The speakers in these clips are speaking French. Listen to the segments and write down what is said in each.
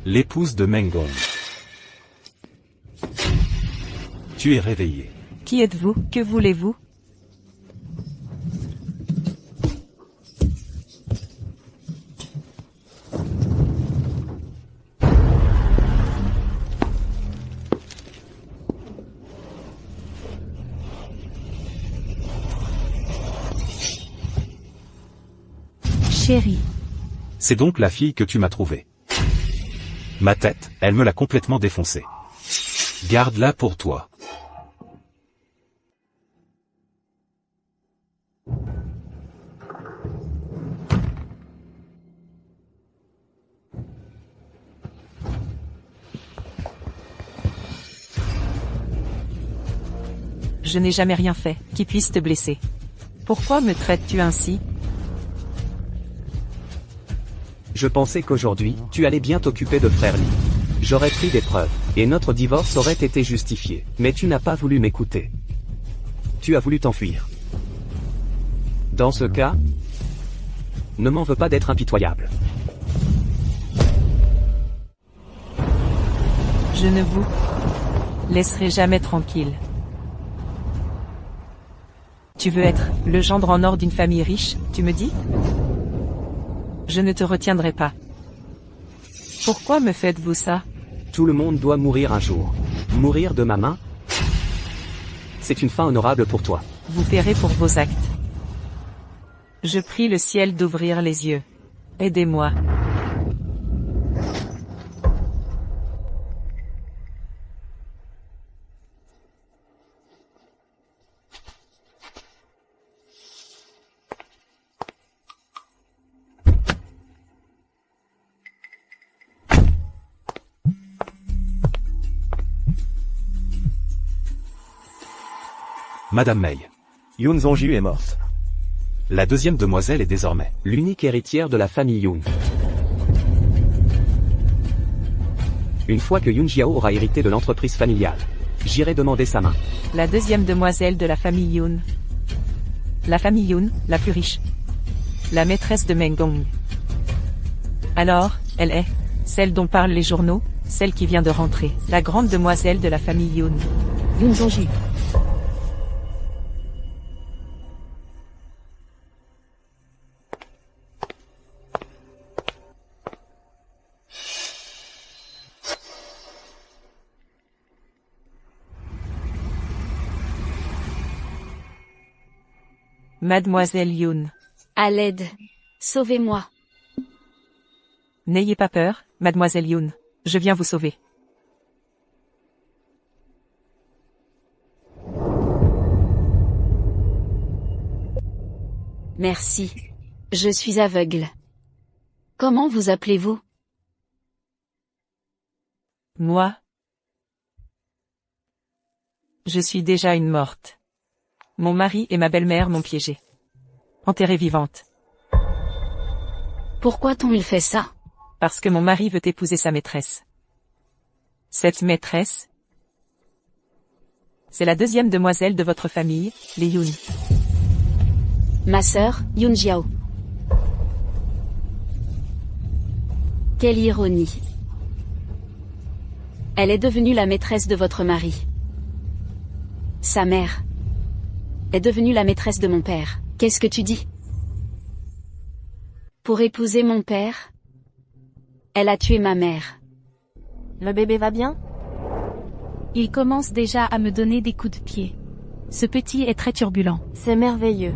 L'épouse de Mengong. Tu es réveillé. Qui êtes-vous? Que voulez-vous? Chérie. C'est donc la fille que tu m'as trouvée. Ma tête, elle me l'a complètement défoncée. Garde-la pour toi. Je n'ai jamais rien fait qui puisse te blesser. Pourquoi me traites-tu ainsi? Je pensais qu'aujourd'hui, tu allais bien t'occuper de Frère Lee. J'aurais pris des preuves, et notre divorce aurait été justifié. Mais tu n'as pas voulu m'écouter. Tu as voulu t'enfuir. Dans ce cas, ne m'en veux pas d'être impitoyable. Je ne vous laisserai jamais tranquille. Tu veux être le gendre en or d'une famille riche, tu me dis? Je ne te retiendrai pas. Pourquoi me faites-vous ça? Tout le monde doit mourir un jour. Mourir de ma main? C'est une fin honorable pour toi. Vous paierez pour vos actes. Je prie le ciel d'ouvrir les yeux. Aidez-moi. Madame Mei. Yoon Zongju est morte. La deuxième demoiselle est désormais L'unique héritière de la famille Yoon. Une fois que Yoon Jiao aura hérité de l'entreprise familiale, j'irai demander sa main. La deuxième demoiselle de la famille Yoon. La famille Yoon, la plus riche. La maîtresse de Mengong. Alors, elle est celle dont parlent les journaux, celle qui vient de rentrer, la grande demoiselle de la famille Yoon. Yoon Zongju. Mademoiselle Yoon. À l'aide. Sauvez-moi. N'ayez pas peur, Mademoiselle Yoon. Je viens vous sauver. Merci. Je suis aveugle. Comment vous appelez-vous? Moi? Je suis déjà une morte. Mon mari et ma belle-mère m'ont piégée. Enterrée vivante. Pourquoi t'ont-ils fait ça? Parce que mon mari veut épouser sa maîtresse. Cette maîtresse, c'est la deuxième demoiselle de votre famille, les Yoon. Ma sœur, Yoon Jiao. Quelle ironie. Elle est devenue la maîtresse de votre mari. Sa mère est devenue la maîtresse de mon père. Qu'est-ce que tu dis? Pour épouser mon père, elle a tué ma mère. Le bébé va bien? Il commence déjà à me donner des coups de pied. Ce petit est très turbulent. C'est merveilleux.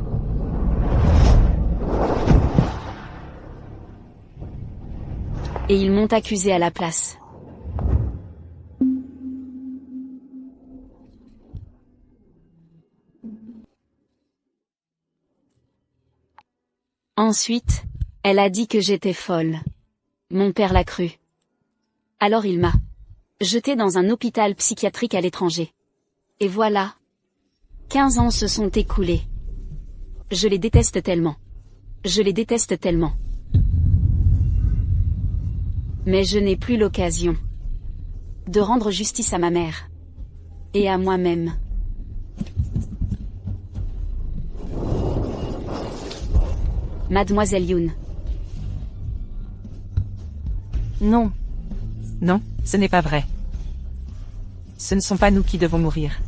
Et ils m'ont accusé à la place. Ensuite, elle a dit que j'étais folle. Mon père l'a cru. Alors il m'a jetée dans un hôpital psychiatrique à l'étranger. Et voilà. 15 ans se sont écoulés. Je les déteste tellement. Je les déteste tellement. Mais je n'ai plus l'occasion de rendre justice à ma mère. Et à moi-même. Mademoiselle Yoon. Non. Non, ce n'est pas vrai. Ce ne sont pas nous qui devons mourir.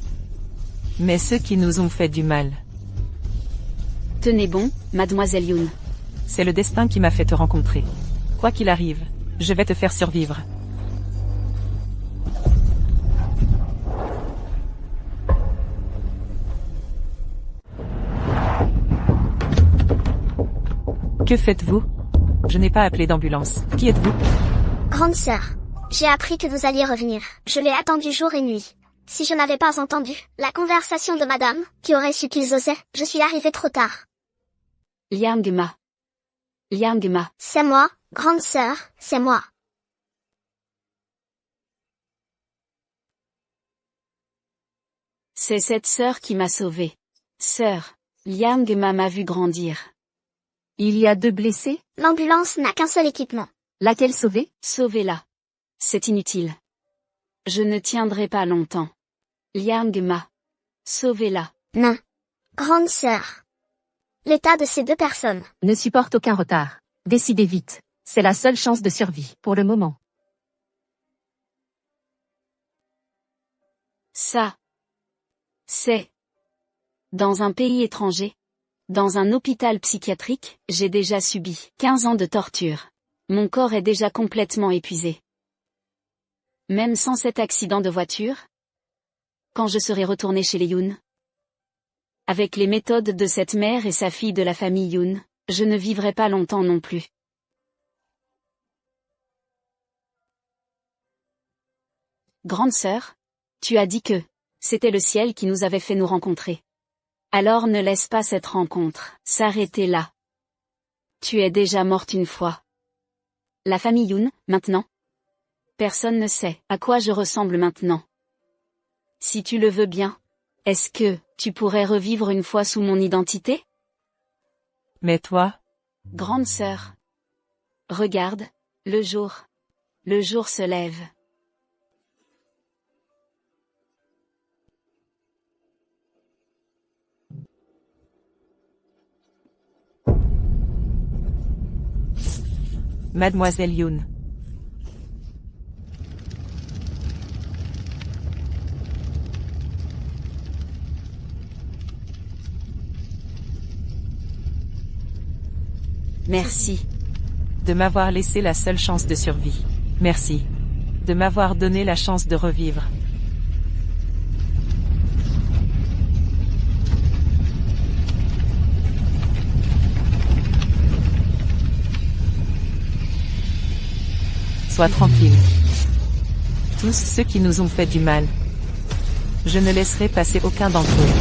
Mais ceux qui nous ont fait du mal. Tenez bon, mademoiselle Yoon. C'est le destin qui m'a fait te rencontrer. Quoi qu'il arrive, je vais te faire survivre. Que faites-vous? Je n'ai pas appelé d'ambulance. Qui êtes-vous? Grande sœur, j'ai appris que vous alliez revenir. Je l'ai attendu jour et nuit. Si je n'avais pas entendu la conversation de madame, qui aurait su qu'ils osaient, je suis arrivée trop tard. Liangma. Liangma. C'est moi, grande sœur, c'est moi. C'est cette sœur qui m'a sauvée. Sœur, Liangma m'a vu grandir. Il y a 2 blessés? L'ambulance n'a qu'un seul équipement. Laquelle sauvée? Sauvez-la. C'est inutile. Je ne tiendrai pas longtemps. Liangma. Sauvez-la. Non. Grande sœur. L'état de ces 2 personnes. Ne supporte aucun retard. Décidez vite. C'est la seule chance de survie, pour le moment. Ça. C'est. Dans un pays étranger. Dans un hôpital psychiatrique, j'ai déjà subi 15 ans de torture. Mon corps est déjà complètement épuisé. Même sans cet accident de voiture? Quand je serai retourné chez les Yoon? Avec les méthodes de cette mère et sa fille de la famille Yoon, je ne vivrai pas longtemps non plus. Grande sœur, tu as dit que c'était le ciel qui nous avait fait nous rencontrer. Alors ne laisse pas cette rencontre s'arrêter là. Tu es déjà morte une fois. La famille Yoon, maintenant? Personne ne sait à quoi je ressemble maintenant. Si tu le veux bien, est-ce que tu pourrais revivre une fois sous mon identité? Mais toi? Grande sœur. Regarde, le jour se lève. Mademoiselle Yoon. Merci. De m'avoir laissé la seule chance de survie. Merci. De m'avoir donné la chance de revivre. Sois tranquille. Tous ceux qui nous ont fait du mal. Je ne laisserai passer aucun d'entre eux.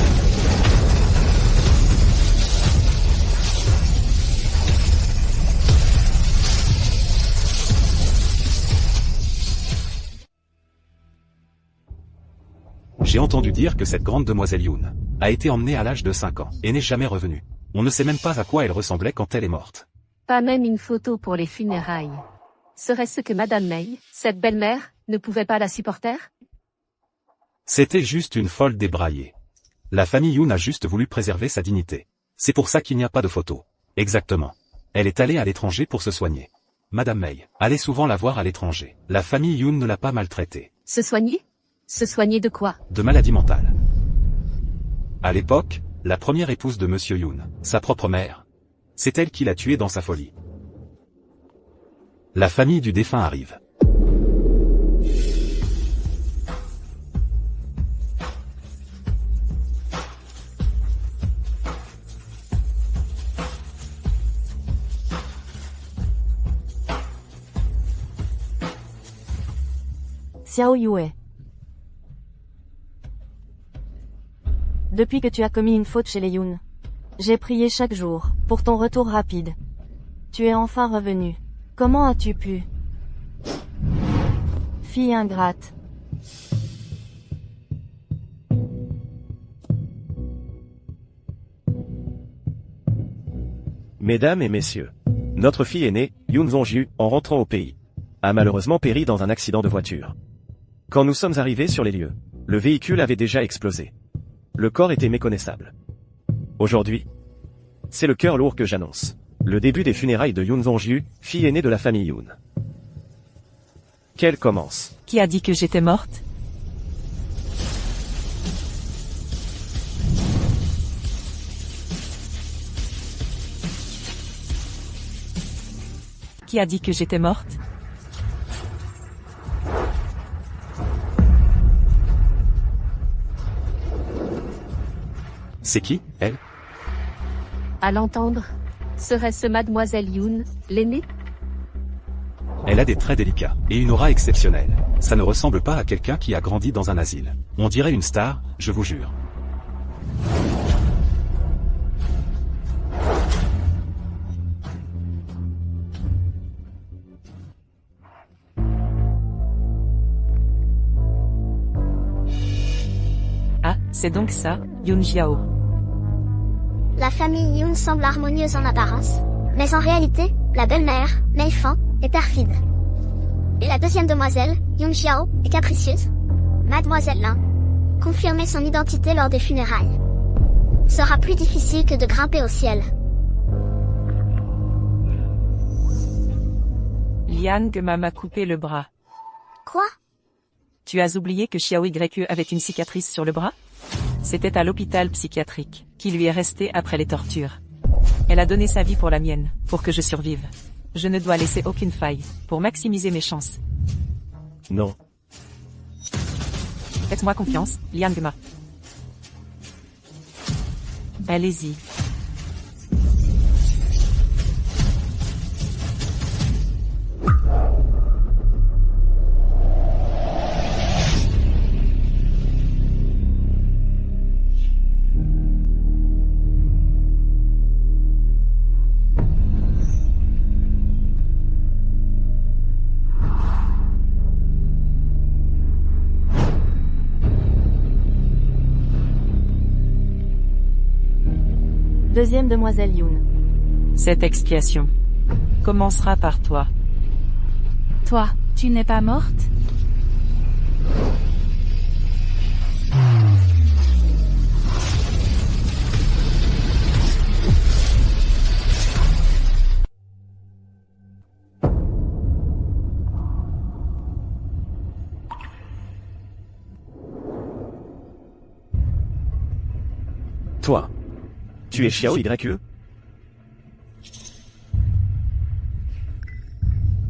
J'ai entendu dire que cette grande demoiselle Yoon a été emmenée à l'âge de 5 ans et n'est jamais revenue. On ne sait même pas à quoi elle ressemblait quand elle est morte. Pas même une photo pour les funérailles. Serait-ce que Madame Mei, cette belle-mère, ne pouvait pas la supporter? C'était juste une folle débraillée. La famille Yoon a juste voulu préserver sa dignité. C'est pour ça qu'il n'y a pas de photo. Exactement. Elle est allée à l'étranger pour se soigner. Madame Mei allait souvent la voir à l'étranger. La famille Yoon ne l'a pas maltraitée. Se soigner? Se soigner de quoi? De maladie mentale. À l'époque, la première épouse de Monsieur Yoon, sa propre mère, c'est elle qui l'a tué dans sa folie. La famille du défunt arrive. Xiao Yue. Depuis que tu as commis une faute chez les Yoon, j'ai prié chaque jour pour ton retour rapide. Tu es enfin revenu. Comment as-tu pu? Fille ingrate. Mesdames et messieurs, notre fille aînée, Yoon Jong-ju, en rentrant au pays, a malheureusement péri dans un accident de voiture. Quand nous sommes arrivés sur les lieux, le véhicule avait déjà explosé. Le corps était méconnaissable. Aujourd'hui, c'est le cœur lourd que j'annonce. Le début des funérailles de Yoon Jong-ju, fille aînée de la famille Yoon. Qu'elle commence. Qui a dit que j'étais morte? Qui a dit que j'étais morte? C'est qui, elle? À l'entendre, serait-ce mademoiselle Yoon, l'aînée? Elle a des traits délicats, et une aura exceptionnelle. Ça ne ressemble pas à quelqu'un qui a grandi dans un asile. On dirait une star, je vous jure. Ah, c'est donc ça, Yoon Jiao. La famille Yoon semble harmonieuse en apparence, mais en réalité, la belle-mère, Mei Fan, est perfide. Et la deuxième demoiselle, Yoon Jiao, est capricieuse. Mademoiselle Lin, confirmer son identité lors des funérailles sera plus difficile que de grimper au ciel. Liang m'a coupé le bras. Quoi? Tu as oublié que Xiao YQ avait une cicatrice sur le bras? C'était à l'hôpital psychiatrique, qui lui est resté après les tortures. Elle a donné sa vie pour la mienne, pour que je survive. Je ne dois laisser aucune faille, pour maximiser mes chances. Non. Faites-moi confiance, Liang Ma. Allez-y. Deuxième demoiselle Yoon. Cette expiation commencera par toi. Toi, tu n'es pas morte? Toi. Tu es Xiao YQ?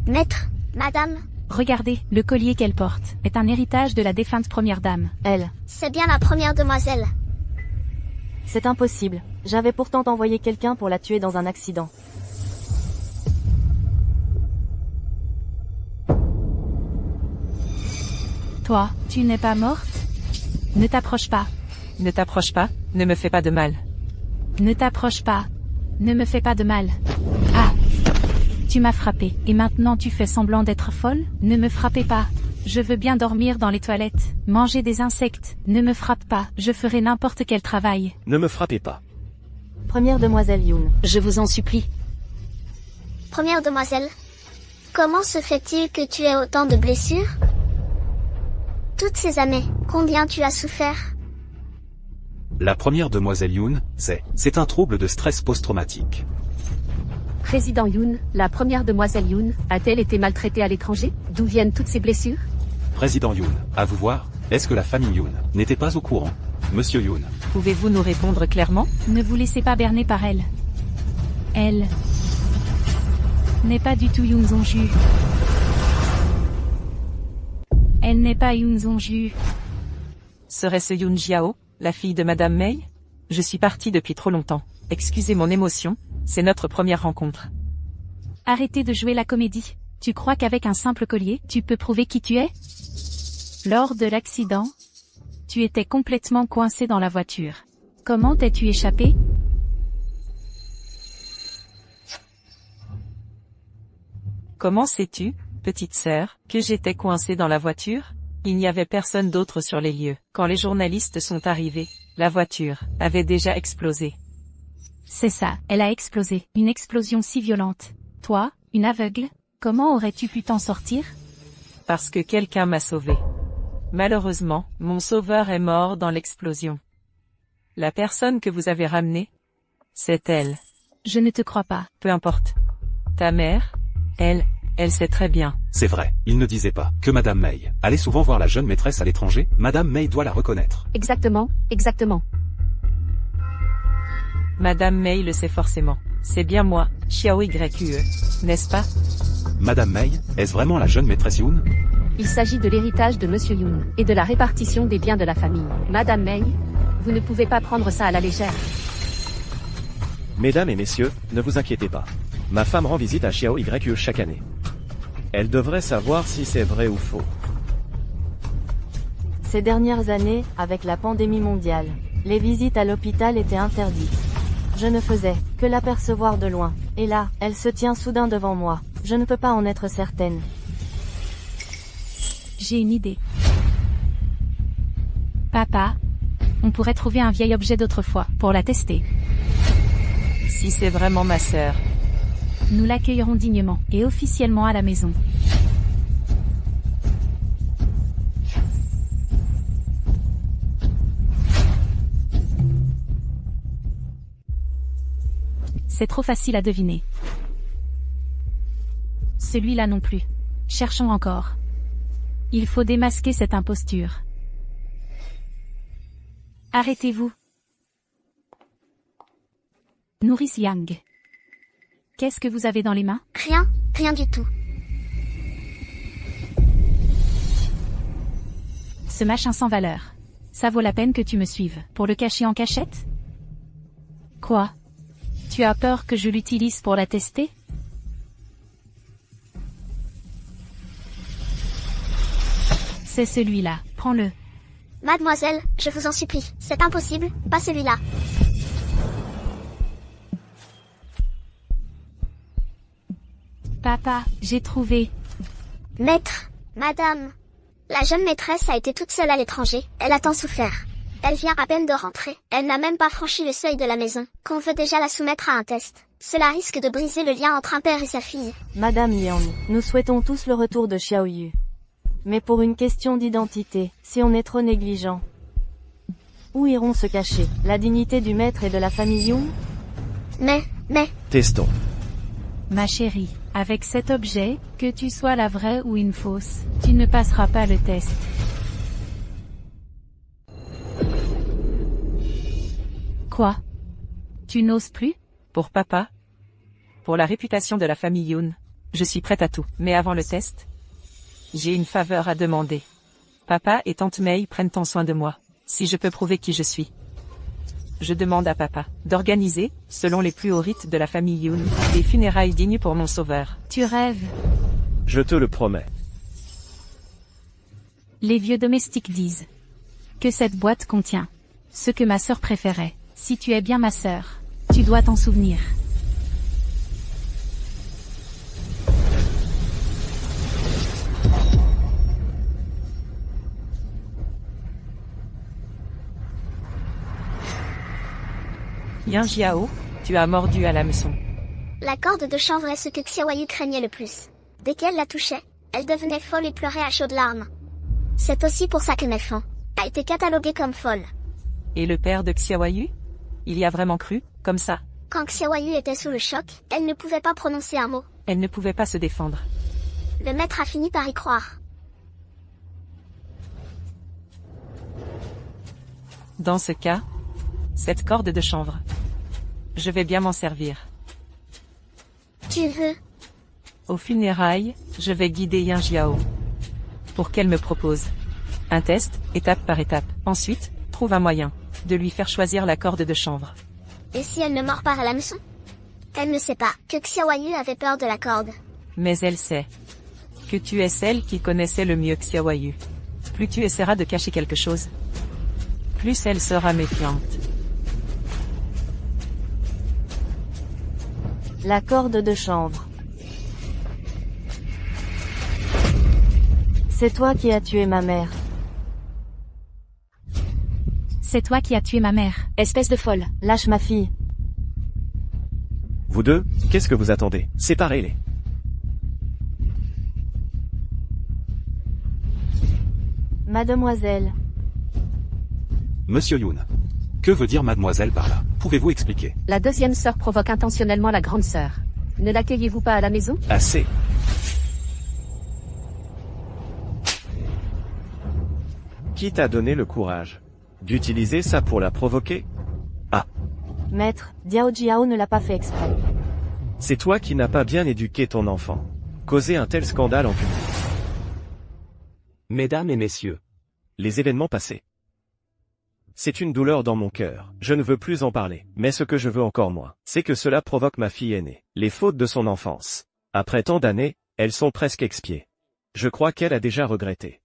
Maître, madame, Regardez, le collier qu'elle porte est un héritage de la défunte première dame. Elle. c'est bien la première demoiselle. C'est impossible. J'avais pourtant envoyé quelqu'un pour la tuer dans un accident. Toi, tu n'es pas morte? Ne t'approche pas. Ne t'approche pas, ne me fais pas de mal. Ne t'approche pas. Ne me fais pas de mal. Ah! Tu m'as frappé, et maintenant tu fais semblant d'être folle? Ne me frappez pas. Je veux bien dormir dans les toilettes, manger des insectes. Ne me frappe pas, je ferai n'importe quel travail. Ne me frappez pas. Première demoiselle Yoon. Je vous en supplie. Première demoiselle, comment se fait-il que tu aies autant de blessures? Toutes ces années, combien tu as souffert? La première demoiselle Yoon, c'est un trouble de stress post-traumatique. Président Yoon, la première demoiselle Yoon, a-t-elle été maltraitée à l'étranger? D'où viennent toutes ces blessures? Président Yoon, à vous voir, est-ce que la famille Yoon n'était pas au courant? Monsieur Yoon, Pouvez-vous nous répondre clairement? Ne vous laissez pas berner par elle. Elle n'est pas du tout Yoon Jong-ju. Elle n'est pas Yoon Jong-ju. Serait-ce Yoon Jiao, la fille de Madame Mei? Je suis partie depuis trop longtemps. Excusez mon émotion, c'est notre première rencontre. Arrêtez de jouer la comédie. Tu crois qu'avec un simple collier, tu peux prouver qui tu es? Lors de l'accident, tu étais complètement coincé dans la voiture. Comment t'es-tu échappé? Comment sais-tu, petite sœur, que j'étais coincée dans la voiture? Il n'y avait personne d'autre sur les lieux. Quand les journalistes sont arrivés, la voiture avait déjà explosé. C'est ça, elle a explosé. Une explosion si violente. Toi, une aveugle, comment aurais-tu pu t'en sortir? Parce que quelqu'un m'a sauvé. Malheureusement, mon sauveur est mort dans l'explosion. La personne que vous avez ramenée, c'est elle. Je ne te crois pas. Peu importe. Ta mère, elle sait très bien. C'est vrai, il ne disait pas que Madame May allait souvent voir la jeune maîtresse à l'étranger. Madame May doit la reconnaître. Exactement, exactement. Madame May le sait forcément. C'est bien moi, Xiao YUE. N'est-ce pas? Madame May, est-ce vraiment la jeune maîtresse Yoon? Il s'agit de l'héritage de Monsieur Yoon, et de la répartition des biens de la famille. Madame May, vous ne pouvez pas prendre ça à la légère. Mesdames et messieurs, ne vous inquiétez pas. Ma femme rend visite à Xiao YUE chaque année. Elle devrait savoir si c'est vrai ou faux. Ces dernières années, avec la pandémie mondiale, les visites à l'hôpital étaient interdites. Je ne faisais que l'apercevoir de loin. Et là, elle se tient soudain devant moi. Je ne peux pas en être certaine. J'ai une idée. Papa, on pourrait trouver un vieil objet d'autrefois, pour la tester. Si c'est vraiment ma sœur. Nous l'accueillerons dignement, et officiellement à la maison. C'est trop facile à deviner. Celui-là non plus. Cherchons encore. Il faut démasquer cette imposture. Arrêtez-vous. Nourrice Yang. Qu'est-ce que vous avez dans les mains? Rien du tout. Ce machin sans valeur. Ça vaut la peine que tu me suives, pour le cacher en cachette? Quoi? Tu as peur que je l'utilise pour la tester? C'est celui-là, prends-le. Mademoiselle, je vous en supplie, c'est impossible, pas celui-là. Papa, j'ai trouvé. Maître, madame. La jeune maîtresse a été toute seule à l'étranger, elle a tant souffert. Elle vient à peine de rentrer, elle n'a même pas franchi le seuil de la maison, qu'on veut déjà la soumettre à un test. Cela risque de briser le lien entre un père et sa fille. Madame Yang, nous souhaitons tous le retour de Xiao Yu. Mais pour une question d'identité, si on est trop négligent, où iront se cacher la dignité du maître et de la famille Yoon? Mais... Testons. Ma chérie, avec cet objet, que tu sois la vraie ou une fausse, tu ne passeras pas le test. Quoi? Tu n'oses plus? Pour papa? Pour la réputation de la famille Yoon. Je suis prête à tout. Mais avant le test, j'ai une faveur à demander. Papa et tante May prennent tant soin de moi. Si je peux prouver qui je suis, je demande à papa d'organiser, selon les plus hauts rites de la famille Yoon, des funérailles dignes pour mon sauveur. Tu rêves. Je te le promets. Les vieux domestiques disent que cette boîte contient ce que ma sœur préférait. Si tu es bien ma sœur, tu dois t'en souvenir. Yan Jiao, tu as mordu à l'hameçon. La corde de chanvre est ce que Xiaoyu craignait le plus. Dès qu'elle la touchait, elle devenait folle et pleurait à chaudes larmes. C'est aussi pour ça que Mei-fan a été cataloguée comme folle. Et le père de Xiaoyu? Il y a vraiment cru, comme ça? Quand Xiaoyu était sous le choc, elle ne pouvait pas prononcer un mot. Elle ne pouvait pas se défendre. Le maître a fini par y croire. Dans ce cas, cette corde de chanvre, je vais bien m'en servir. Tu veux? Aux funérailles, je vais guider Yan Jiao pour qu'elle me propose un test, étape par étape. Ensuite, trouve un moyen de lui faire choisir la corde de chanvre. Et si elle ne mord pas à l'hameçon? Elle ne sait pas que Xiaoyu avait peur de la corde. Mais elle sait que tu es celle qui connaissait le mieux Xiaoyu. Plus tu essaieras de cacher quelque chose, plus elle sera méfiante. La corde de chanvre. C'est toi qui as tué ma mère. C'est toi qui as tué ma mère. Espèce de folle. Lâche ma fille. Vous deux, qu'est-ce que vous attendez? Séparez-les. Mademoiselle. Monsieur Yoon. Que veut dire mademoiselle par là? Pouvez-vous expliquer? La deuxième sœur provoque intentionnellement la grande sœur. Ne l'accueillez-vous pas à la maison? Assez. Qui t'a donné le courage d'utiliser ça pour la provoquer? Maître, Diao Jiao ne l'a pas fait exprès. C'est toi qui n'as pas bien éduqué ton enfant. Causer un tel scandale en public. Mesdames et messieurs, Les événements passés. C'est une douleur dans mon cœur, je ne veux plus en parler, mais ce que je veux encore moins, c'est que cela provoque ma fille aînée, les fautes de son enfance. Après tant d'années, elles sont presque expiées. Je crois qu'elle a déjà regretté.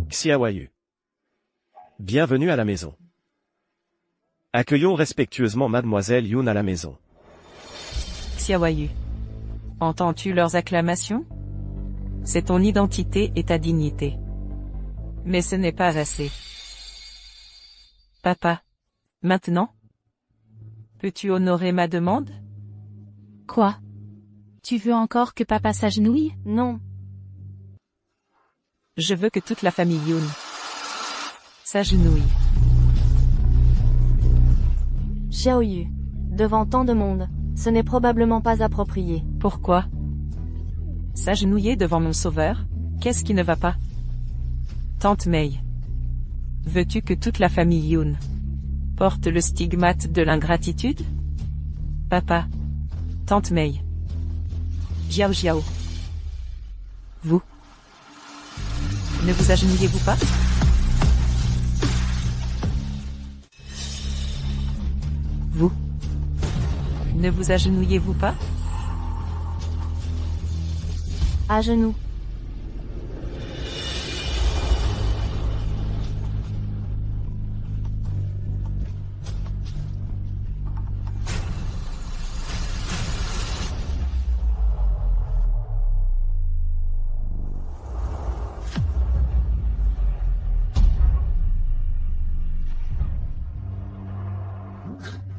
Xiaoyu. Bienvenue à la maison. Accueillons respectueusement Mademoiselle Yoon à la maison. Xiaoyu. Entends-tu leurs acclamations? C'est ton identité et ta dignité. Mais ce n'est pas assez. Papa. Maintenant? Peux-tu honorer ma demande? Quoi? Tu veux encore que papa s'agenouille? Non. Je veux que toute la famille Yoon s'agenouille. Xiaoyu. Devant tant de monde, ce n'est probablement pas approprié. Pourquoi? S'agenouiller devant mon sauveur? Qu'est-ce qui ne va pas? Tante Mei. Veux-tu que toute la famille Yoon porte le stigmate de l'ingratitude? Papa. Tante Mei. Jiao Jiao. Vous. Ne vous agenouillez-vous pas? Vous. Ne vous agenouillez-vous pas? À genoux.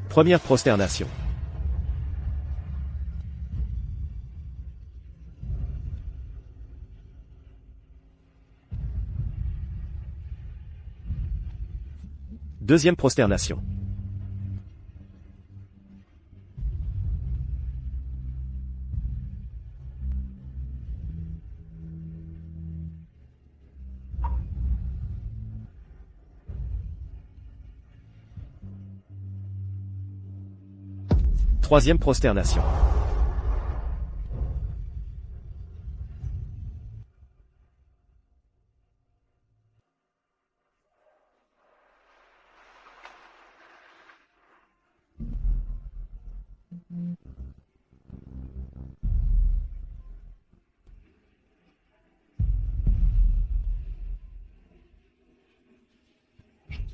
Première prosternation. Deuxième prosternation. Troisième prosternation.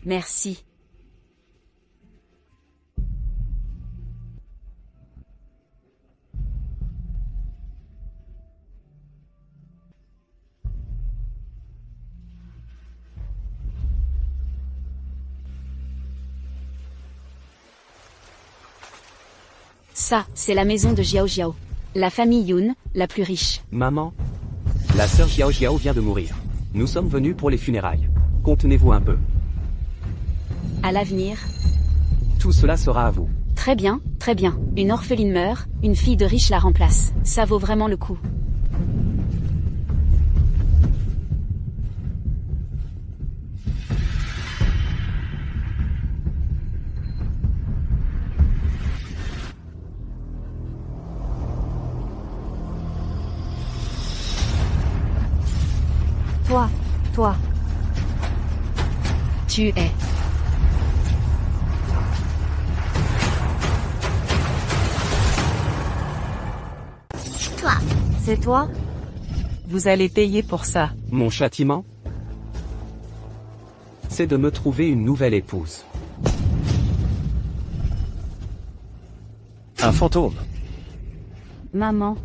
Merci. Ça, c'est la maison de Jiao Jiao. La famille Yoon, la plus riche. maman. La sœur Jiao Jiao vient de mourir. Nous sommes venus pour les funérailles. Contenez-vous un peu. À l'avenir. Tout cela sera à vous. Très bien, très bien. Une orpheline meurt, une fille de riche la remplace. Ça vaut vraiment le coup. Toi. Tu es. Toi. C'est toi? Vous allez payer pour ça. Mon châtiment? C'est de me trouver une nouvelle épouse. Un fantôme. Maman.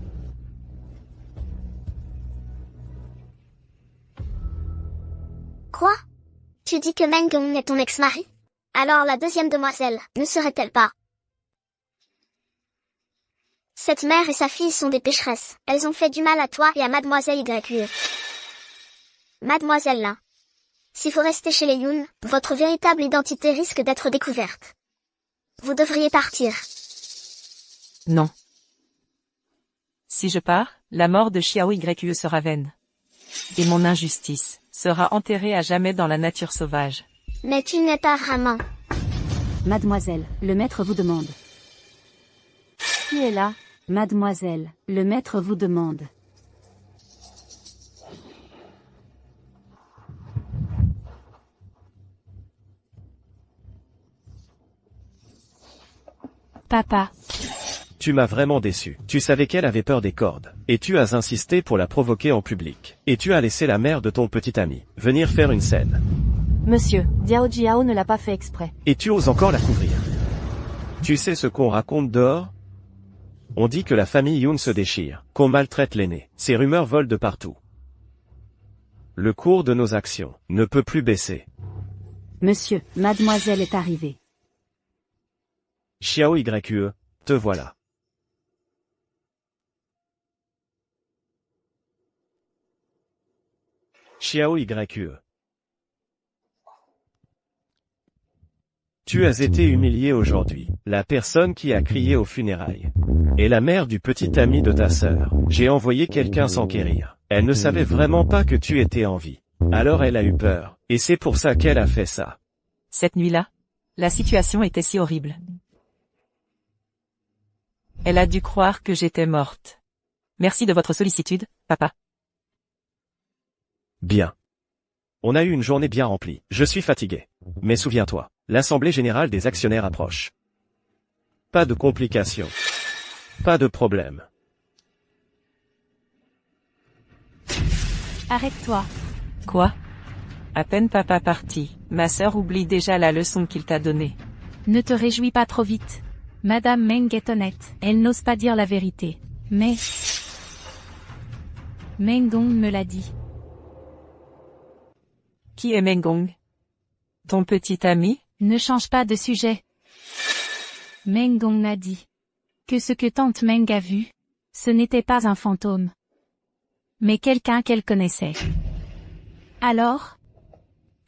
Quoi? Tu dis que Meng Gong est ton ex-mari? Alors la deuxième demoiselle, ne serait-elle pas? Cette mère et sa fille sont des pécheresses. Elles ont fait du mal à toi et à Mademoiselle YU. Mademoiselle là. S'il faut rester chez les Yoon, votre véritable identité risque d'être découverte. Vous devriez partir. Non. Si je pars, la mort de Xiao Yue sera vaine. Et mon injustice sera enterrée à jamais dans la nature sauvage. Mais tu n'es pas vraiment. Mademoiselle, le maître vous demande. Qui est là? Mademoiselle, le maître vous demande. Papa, Tu m'as vraiment déçu. Tu savais qu'elle avait peur des cordes. Et tu as insisté pour la provoquer en public. Et tu as laissé la mère de ton petit ami venir faire une scène. Monsieur, Diao Jiao ne l'a pas fait exprès. Et tu oses encore la couvrir. Tu sais ce qu'on raconte dehors? On dit que la famille Yoon se déchire, qu'on maltraite l'aîné. Ces rumeurs volent de partout. Le cours de nos actions ne peut plus baisser. Monsieur, mademoiselle est arrivée. Xiao Yue, te voilà. Xiao Yue. Tu as été humilié aujourd'hui. La personne qui a crié aux funérailles est la mère du petit ami de ta sœur. J'ai envoyé quelqu'un s'enquérir. Elle ne savait vraiment pas que tu étais en vie. Alors elle a eu peur. Et c'est pour ça qu'elle a fait ça. Cette nuit-là, la situation était si horrible. Elle a dû croire que j'étais morte. Merci de votre sollicitude, papa. Bien. On a eu une journée bien remplie. Je suis fatigué. Mais souviens-toi, l'Assemblée générale des actionnaires approche. Pas de complications. Pas de problème. arrête-toi. Quoi? À peine papa parti, ma sœur oublie déjà la leçon qu'il t'a donnée. Ne te réjouis pas trop vite. Madame Meng est honnête, elle n'ose pas dire la vérité. Mais... Meng Gong me l'a dit. Qui est Mengong? Ton petit ami? Ne change pas de sujet. Meng Gong m'a dit que ce que tante Meng a vu, ce n'était pas un fantôme, mais quelqu'un qu'elle connaissait. Alors?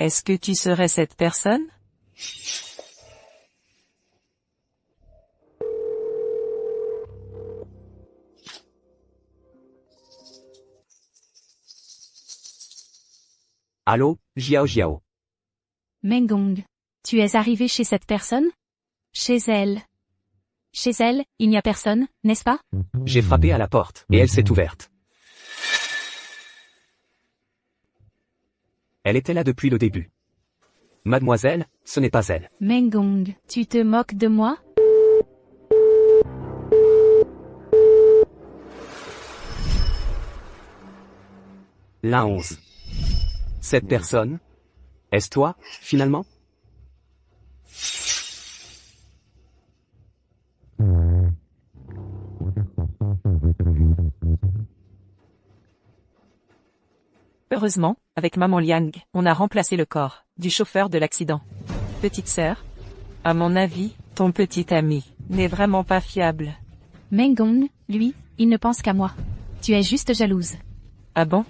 Est-ce que tu serais cette personne? Allô, Jiao Jiao. Meng Gong, tu es arrivé chez cette personne? Chez elle. Chez elle, il n'y a personne, n'est-ce pas? J'ai frappé à la porte, et elle s'est ouverte. Elle était là depuis le début. Mademoiselle, ce n'est pas elle. Meng Gong, tu te moques de moi? La 11. Cette personne? Est-ce toi, finalement? Heureusement, avec maman Liang, on a remplacé le corps du chauffeur de l'accident. Petite sœur? À mon avis, ton petit ami n'est vraiment pas fiable. Meng Gong, lui, il ne pense qu'à moi. Tu es juste jalouse. Ah bon?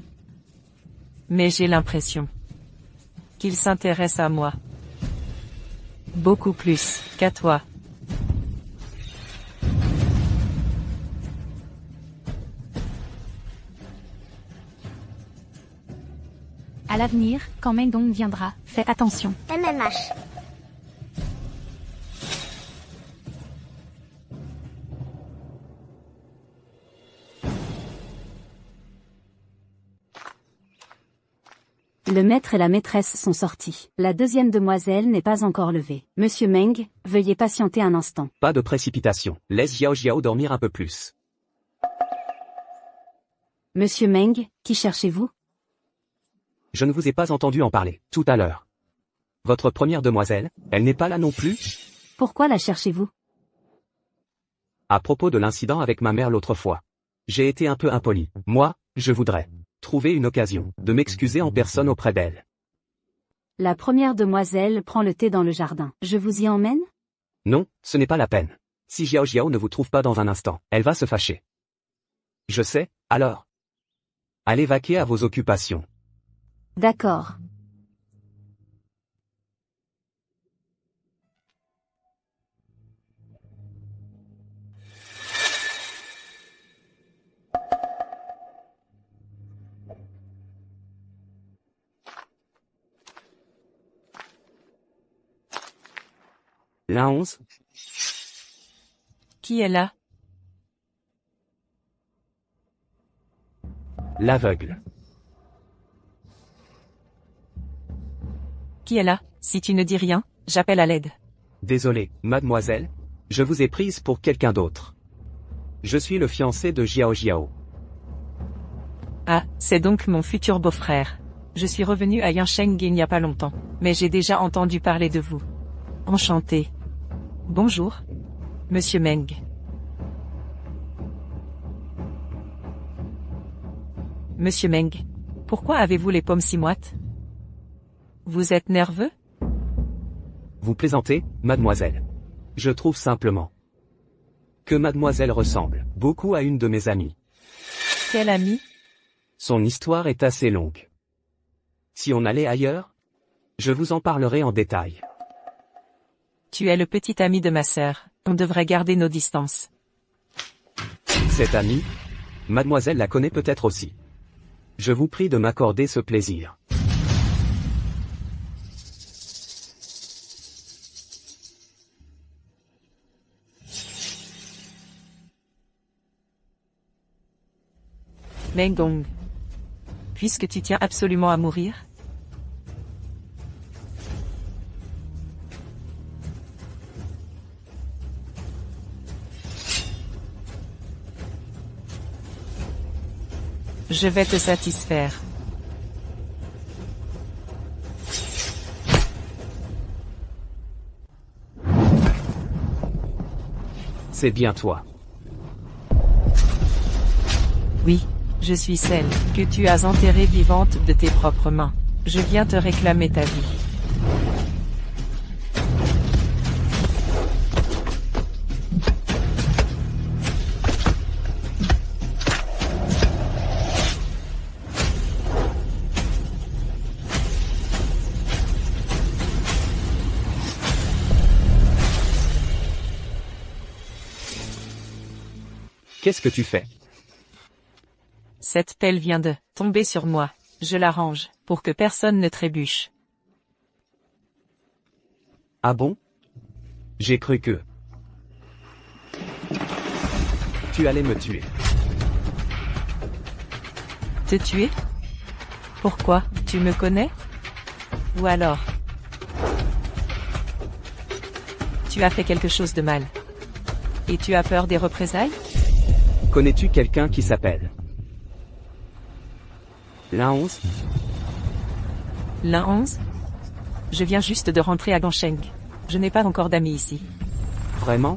Mais j'ai l'impression qu'il s'intéresse à moi. Beaucoup plus qu'à toi. À l'avenir, quand Meng Gong viendra, fais attention. MMH. Le maître et la maîtresse sont sortis. La deuxième demoiselle n'est pas encore levée. Monsieur Meng, veuillez patienter un instant. Pas de précipitation. Laisse Jiao Jiao dormir un peu plus. Monsieur Meng, qui cherchez-vous? Je ne vous ai pas entendu en parler, tout à l'heure. Votre première demoiselle, elle n'est pas là non plus? Pourquoi la cherchez-vous? À propos de l'incident avec ma mère l'autre fois. J'ai été un peu impoli. Moi, je voudrais trouver une occasion de m'excuser en personne auprès d'elle. La première demoiselle prend le thé dans le jardin. Je vous y emmène? Non, ce n'est pas la peine. Si Jiao Jiao ne vous trouve pas dans un instant, elle va se fâcher. Je sais, alors. Allez vaquer à vos occupations. D'accord. L'un 11. Qui est là? L'aveugle. Qui est là? Si tu ne dis rien, j'appelle à l'aide. Désolé, mademoiselle. Je vous ai prise pour quelqu'un d'autre. Je suis le fiancé de Jiao Jiao. Ah, c'est donc mon futur beau-frère. Je suis revenu à Yansheng il n'y a pas longtemps, mais j'ai déjà entendu parler de vous. Enchanté. Bonjour. Monsieur Meng. Monsieur Meng. Pourquoi avez-vous les paumes si moites? Vous êtes nerveux? Vous plaisantez, mademoiselle. Je trouve simplement que mademoiselle ressemble beaucoup à une de mes amies. Quel ami? Son histoire est assez longue. Si on allait ailleurs, je vous en parlerai en détail. Tu es le petit ami de ma sœur. On devrait garder nos distances. Cette amie, mademoiselle la connaît peut-être aussi. Je vous prie de m'accorder ce plaisir. Meng Gong. Puisque tu tiens absolument à mourir, je vais te satisfaire. C'est bien toi. Oui, je suis celle que tu as enterrée vivante de tes propres mains. Je viens te réclamer ta vie. Qu'est-ce que tu fais? Cette pelle vient de tomber sur moi. Je la range, pour que personne ne trébuche. Ah bon? J'ai cru que tu allais me tuer. Te tuer? Pourquoi? Tu me connais? Ou alors? Tu as fait quelque chose de mal. Et tu as peur des représailles? Connais-tu quelqu'un qui s'appelle l'un 11? L'un 11? Je viens juste de rentrer à Gansheng. Je n'ai pas encore d'amis ici. Vraiment?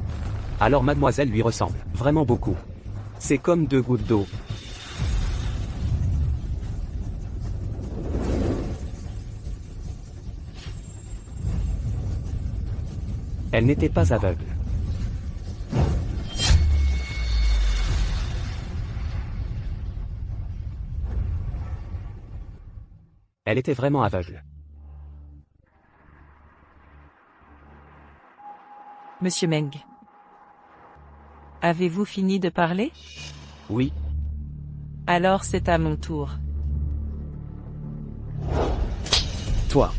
Alors mademoiselle lui ressemble vraiment beaucoup. C'est comme 2 gouttes d'eau. Elle n'était pas aveugle. Elle était vraiment aveugle. Monsieur Meng. Avez-vous fini de parler? Oui. Alors c'est à mon tour. Toi.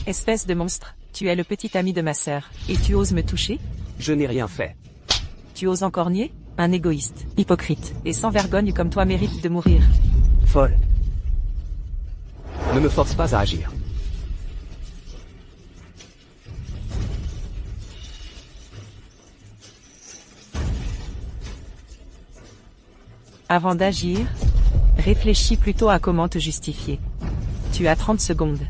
Espèce de monstre, tu es le petit ami de ma sœur, et tu oses me toucher? Je n'ai rien fait. Tu oses encore nier? Un égoïste, hypocrite, et sans vergogne comme toi mérite de mourir. Folle. Ne me force pas à agir. Avant d'agir, réfléchis plutôt à comment te justifier. Tu as 30 secondes.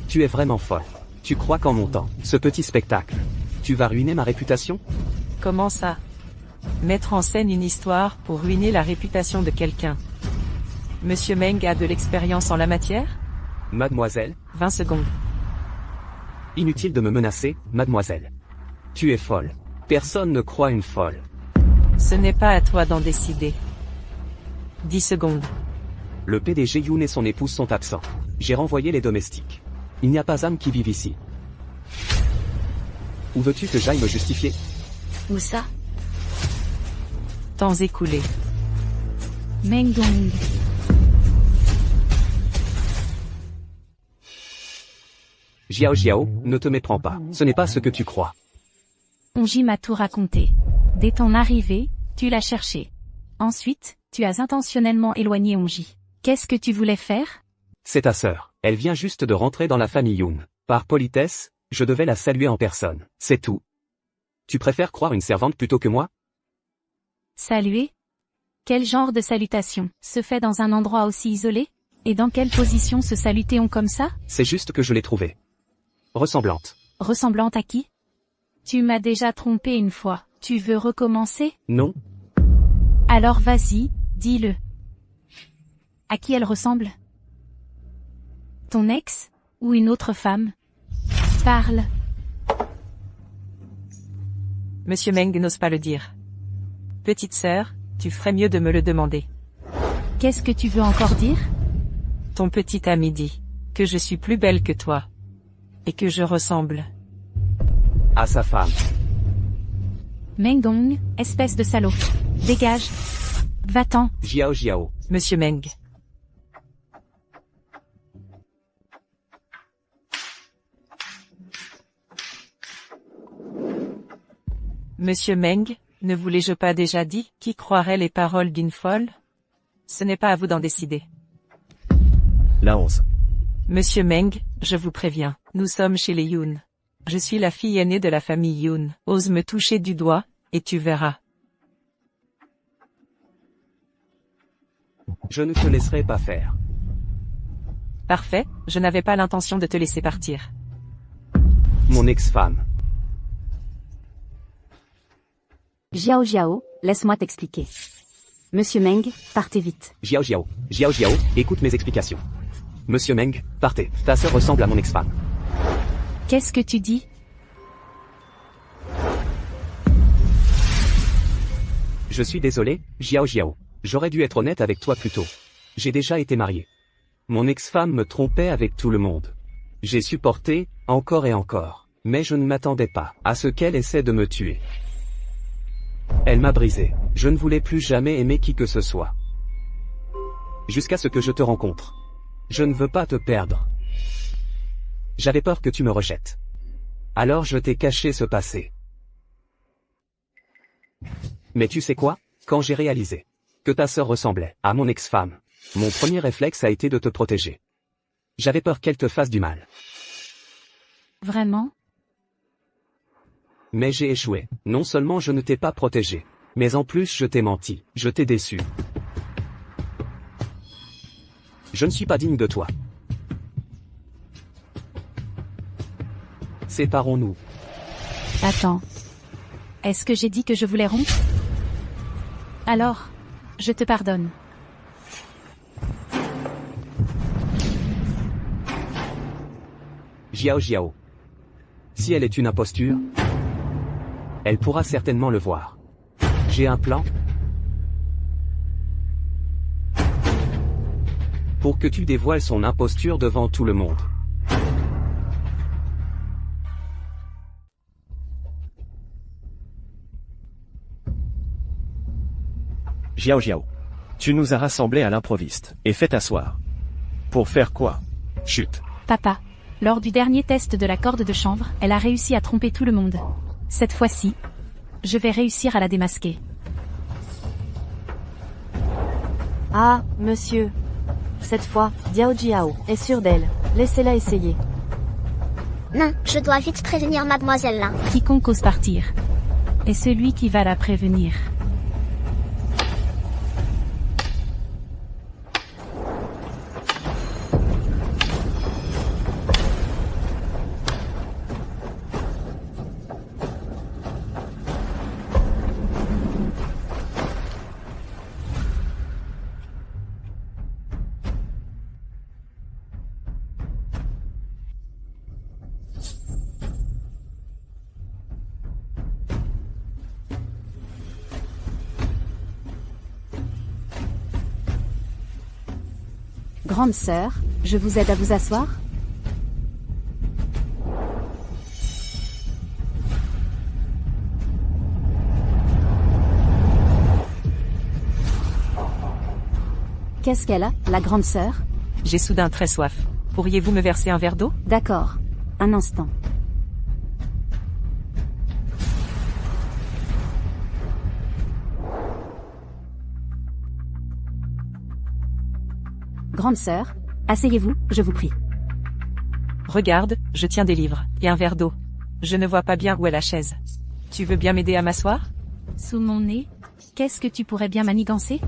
Tu es vraiment folle. Tu crois qu'en montant ce petit spectacle, tu vas ruiner ma réputation? Comment ça? Mettre en scène une histoire pour ruiner la réputation de quelqu'un. Monsieur Meng a de l'expérience en la matière? Mademoiselle, 20 secondes. inutile de me menacer, mademoiselle. Tu es folle. Personne ne croit une folle. Ce n'est pas à toi d'en décider. 10 secondes. Le PDG Yoon et son épouse sont absents. J'ai renvoyé les domestiques. Il n'y a pas âme qui vive ici. Où veux-tu que j'aille me justifier? Où ça? Temps écoulé. Meng Gong. Jiao Jiao, ne te méprends pas, ce n'est pas ce que tu crois. Onji m'a tout raconté. Dès ton arrivée, tu l'as cherché. Ensuite, tu as intentionnellement éloigné Onji. Qu'est-ce que tu voulais faire? C'est ta sœur, elle vient juste de rentrer dans la famille Yoon. Par politesse, je devais la saluer en personne, c'est tout. Tu préfères croire une servante plutôt que moi? Saluer? Quel genre de salutation se fait dans un endroit aussi isolé? Et dans quelle position se salutait-on comme ça? C'est juste que je l'ai trouvée ressemblante. Ressemblante à qui? Tu m'as déjà trompé une fois. Tu veux recommencer? Non? Alors vas-y, dis-le. À qui elle ressemble? Ton ex? Ou une autre femme? Parle. Monsieur Meng n'ose pas le dire. Petite sœur, tu ferais mieux de me le demander. Qu'est-ce que tu veux encore dire? Ton petit ami dit que je suis plus belle que toi. Et que je ressemble à sa femme. Meng Dong, espèce de salaud. Dégage. Va-t'en. Jiao Jiao. Monsieur Meng. Monsieur Meng, ne vous l'ai-je pas déjà dit, qui croirait les paroles d'une folle? Ce n'est pas à vous d'en décider. La 11. Monsieur Meng, je vous préviens, nous sommes chez les Yoon. Je suis la fille aînée de la famille Yoon. Ose me toucher du doigt, et tu verras. Je ne te laisserai pas faire. Parfait, je n'avais pas l'intention de te laisser partir. Mon ex-femme. Jiao Jiao, laisse-moi t'expliquer. Monsieur Meng, partez vite. Jiao Jiao, Jiao Jiao, écoute mes explications. Monsieur Meng, partez, ta sœur ressemble à mon ex-femme. Qu'est-ce que tu dis? Je suis désolé, Jiao Jiao. J'aurais dû être honnête avec toi plus tôt. J'ai déjà été marié. Mon ex-femme me trompait avec tout le monde. J'ai supporté, encore et encore. Mais je ne m'attendais pas à ce qu'elle essaie de me tuer. Elle m'a brisé. Je ne voulais plus jamais aimer qui que ce soit. Jusqu'à ce que je te rencontre. Je ne veux pas te perdre. J'avais peur que tu me rejettes. Alors je t'ai caché ce passé. Mais tu sais quoi? Quand j'ai réalisé que ta sœur ressemblait à mon ex-femme, mon premier réflexe a été de te protéger. J'avais peur qu'elle te fasse du mal. Vraiment? Mais j'ai échoué. Non seulement je ne t'ai pas protégé, mais en plus je t'ai menti, je t'ai déçu. Je ne suis pas digne de toi. Séparons-nous. Attends. Est-ce que j'ai dit que je voulais rompre? Alors, je te pardonne. Jiao Jiao. Si elle est une imposture, elle pourra certainement le voir. J'ai un plan pour que tu dévoiles son imposture devant tout le monde. Jiao Jiao. Tu nous as rassemblés à l'improviste, et fait t'asseoir. Pour faire quoi? Chut. Papa, lors du dernier test de la corde de chanvre, elle a réussi à tromper tout le monde. Cette fois-ci, je vais réussir à la démasquer. Ah, monsieur. Cette fois, Jiao Jiao est sûre d'elle. Laissez-la essayer. Non, je dois vite prévenir mademoiselle là. Quiconque ose partir est celui qui va la prévenir. Grande sœur, je vous aide à vous asseoir? Qu'est-ce qu'elle a, la grande sœur? J'ai soudain très soif. Pourriez-vous me verser un verre d'eau? D'accord. Un instant. Grande sœur, asseyez-vous, je vous prie. Regarde, je tiens des livres, et un verre d'eau. Je ne vois pas bien où est la chaise. Tu veux bien m'aider à m'asseoir? Sous mon nez, qu'est-ce que tu pourrais bien manigancer?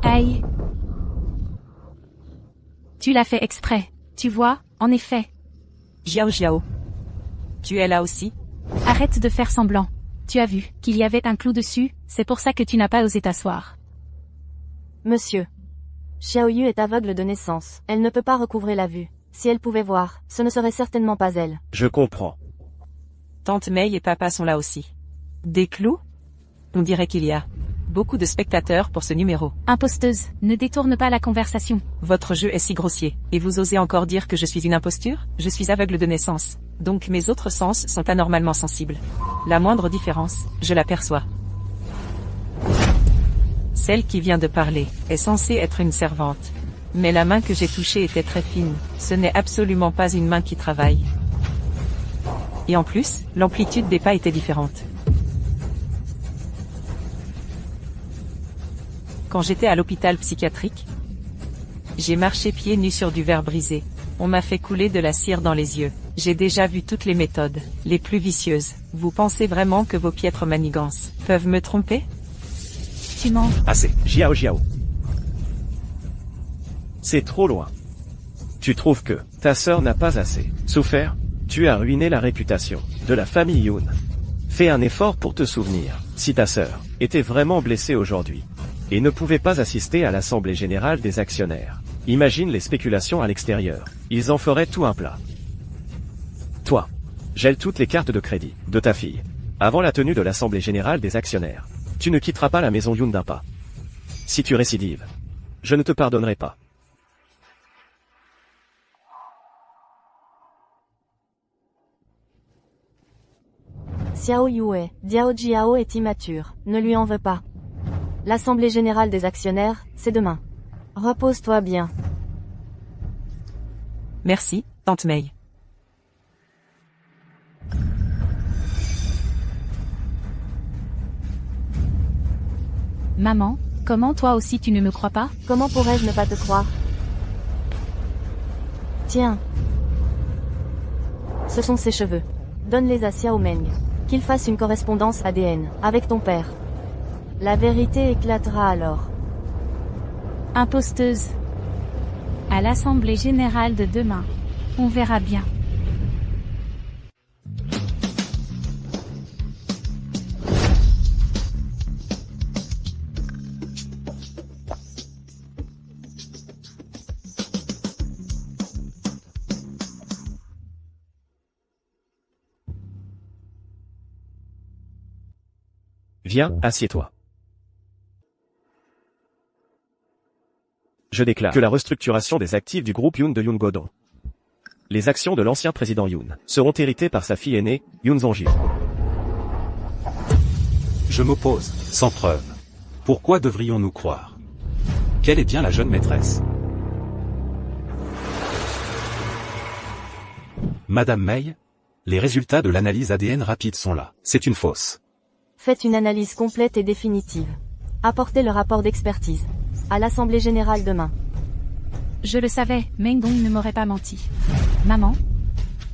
Aïe. Tu l'as fait exprès, tu vois, en effet. Jiao Jiao. Tu es là aussi? Arrête de faire semblant. Tu as vu qu'il y avait un clou dessus, c'est pour ça que tu n'as pas osé t'asseoir. Monsieur. Xiaoyu est aveugle de naissance. Elle ne peut pas recouvrer la vue. Si elle pouvait voir, ce ne serait certainement pas elle. Je comprends. Tante Mei et papa sont là aussi. Des clous? On dirait qu'il y a beaucoup de spectateurs pour ce numéro. Imposteuse, ne détourne pas la conversation. Votre jeu est si grossier, et vous osez encore dire que je suis une imposture? Je suis aveugle de naissance, donc mes autres sens sont anormalement sensibles. La moindre différence, je l'aperçois. Celle qui vient de parler est censée être une servante. Mais la main que j'ai touchée était très fine, ce n'est absolument pas une main qui travaille. Et en plus, l'amplitude des pas était différente. Quand j'étais à l'hôpital psychiatrique, j'ai marché pieds nus sur du verre brisé. On m'a fait couler de la cire dans les yeux. J'ai déjà vu toutes les méthodes, les plus vicieuses. Vous pensez vraiment que vos piètres manigances peuvent me tromper? Tu mens. Assez. Jiao Jiao. C'est trop loin. Tu trouves que ta sœur n'a pas assez souffert? Tu as ruiné la réputation de la famille Yoon. Fais un effort pour te souvenir. Si ta sœur était vraiment blessée aujourd'hui et ne pouvait pas assister à l'assemblée générale des actionnaires, imagine les spéculations à l'extérieur. Ils en feraient tout un plat. Toi, gèle toutes les cartes de crédit de ta fille avant la tenue de l'assemblée générale des actionnaires. Tu ne quitteras pas la maison Yoon d'un pas. Si tu récidives, je ne te pardonnerai pas. Xiao Yue, Diao Jiao est immature, ne lui en veux pas. L'assemblée générale des actionnaires, c'est demain. Repose-toi bien. Merci, Tante Mei. Maman, comment toi aussi tu ne me crois pas? Comment pourrais-je ne pas te croire? Tiens. Ce sont ses cheveux. Donne-les à Xiao Meng. Qu'il fasse une correspondance ADN avec ton père. La vérité éclatera alors. Imposteuse. À l'assemblée générale de demain. On verra bien. Viens, assieds-toi. Je déclare que la restructuration des actifs du groupe Yoon de Yoon Godong. Les actions de l'ancien président Yoon seront héritées par sa fille aînée, Yoon Zongju. Je m'oppose, sans preuve. Pourquoi devrions-nous croire? Quelle est bien la jeune maîtresse? Madame Mei, les résultats de l'analyse ADN rapide sont là. C'est une fausse. Faites une analyse complète et définitive. Apportez le rapport d'expertise. À l'assemblée générale demain. Je le savais, Meng Dong ne m'aurait pas menti. Maman,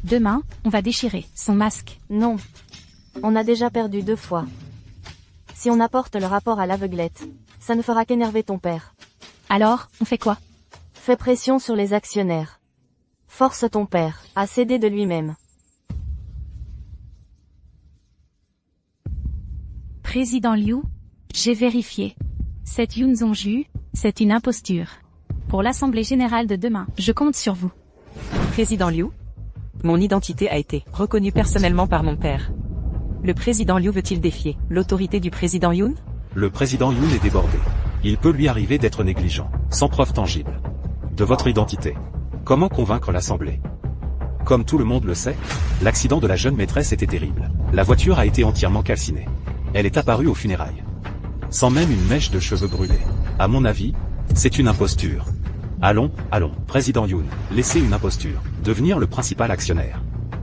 demain, on va déchirer son masque. Non. On a déjà perdu 2 fois. Si on apporte le rapport à l'aveuglette, ça ne fera qu'énerver ton père. Alors, on fait quoi? Fais pression sur les actionnaires. Force ton père à céder de lui-même. Président Liu, j'ai vérifié. Cette Yoon Zongju, c'est une imposture. Pour l'assemblée générale de demain, je compte sur vous. Président Liu, mon identité a été reconnue personnellement par mon père. Le président Liu veut-il défier l'autorité du président Yoon? Le président Yoon est débordé. Il peut lui arriver d'être négligent, sans preuve tangible de votre identité. Comment convaincre l'Assemblée? Comme tout le monde le sait, l'accident de la jeune maîtresse était terrible. La voiture a été entièrement calcinée. Elle est apparue aux funérailles. Sans même une mèche de cheveux brûlés. À mon avis, c'est une imposture. Allons, Président Yoon, laissez une imposture. Devenir le principal actionnaire.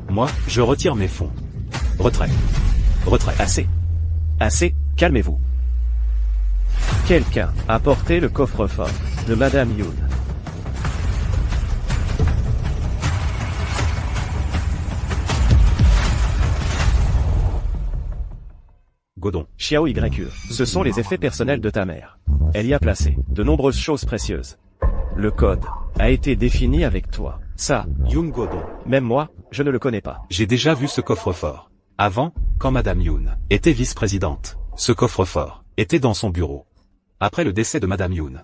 Moi, je retire mes fonds. Retrait. Assez, calmez-vous. Quelqu'un a porté le coffre-fort de Madame Yoon. Godon. Xiao YE, ce sont les effets personnels de ta mère. Elle y a placé de nombreuses choses précieuses. Le code a été défini avec toi. Ça, Yoon Godon. même moi, je ne le connais pas. J'ai déjà vu ce coffre-fort. Avant, quand Madame Yoon était vice-présidente, ce coffre-fort était dans son bureau. Après le décès de Madame Yoon,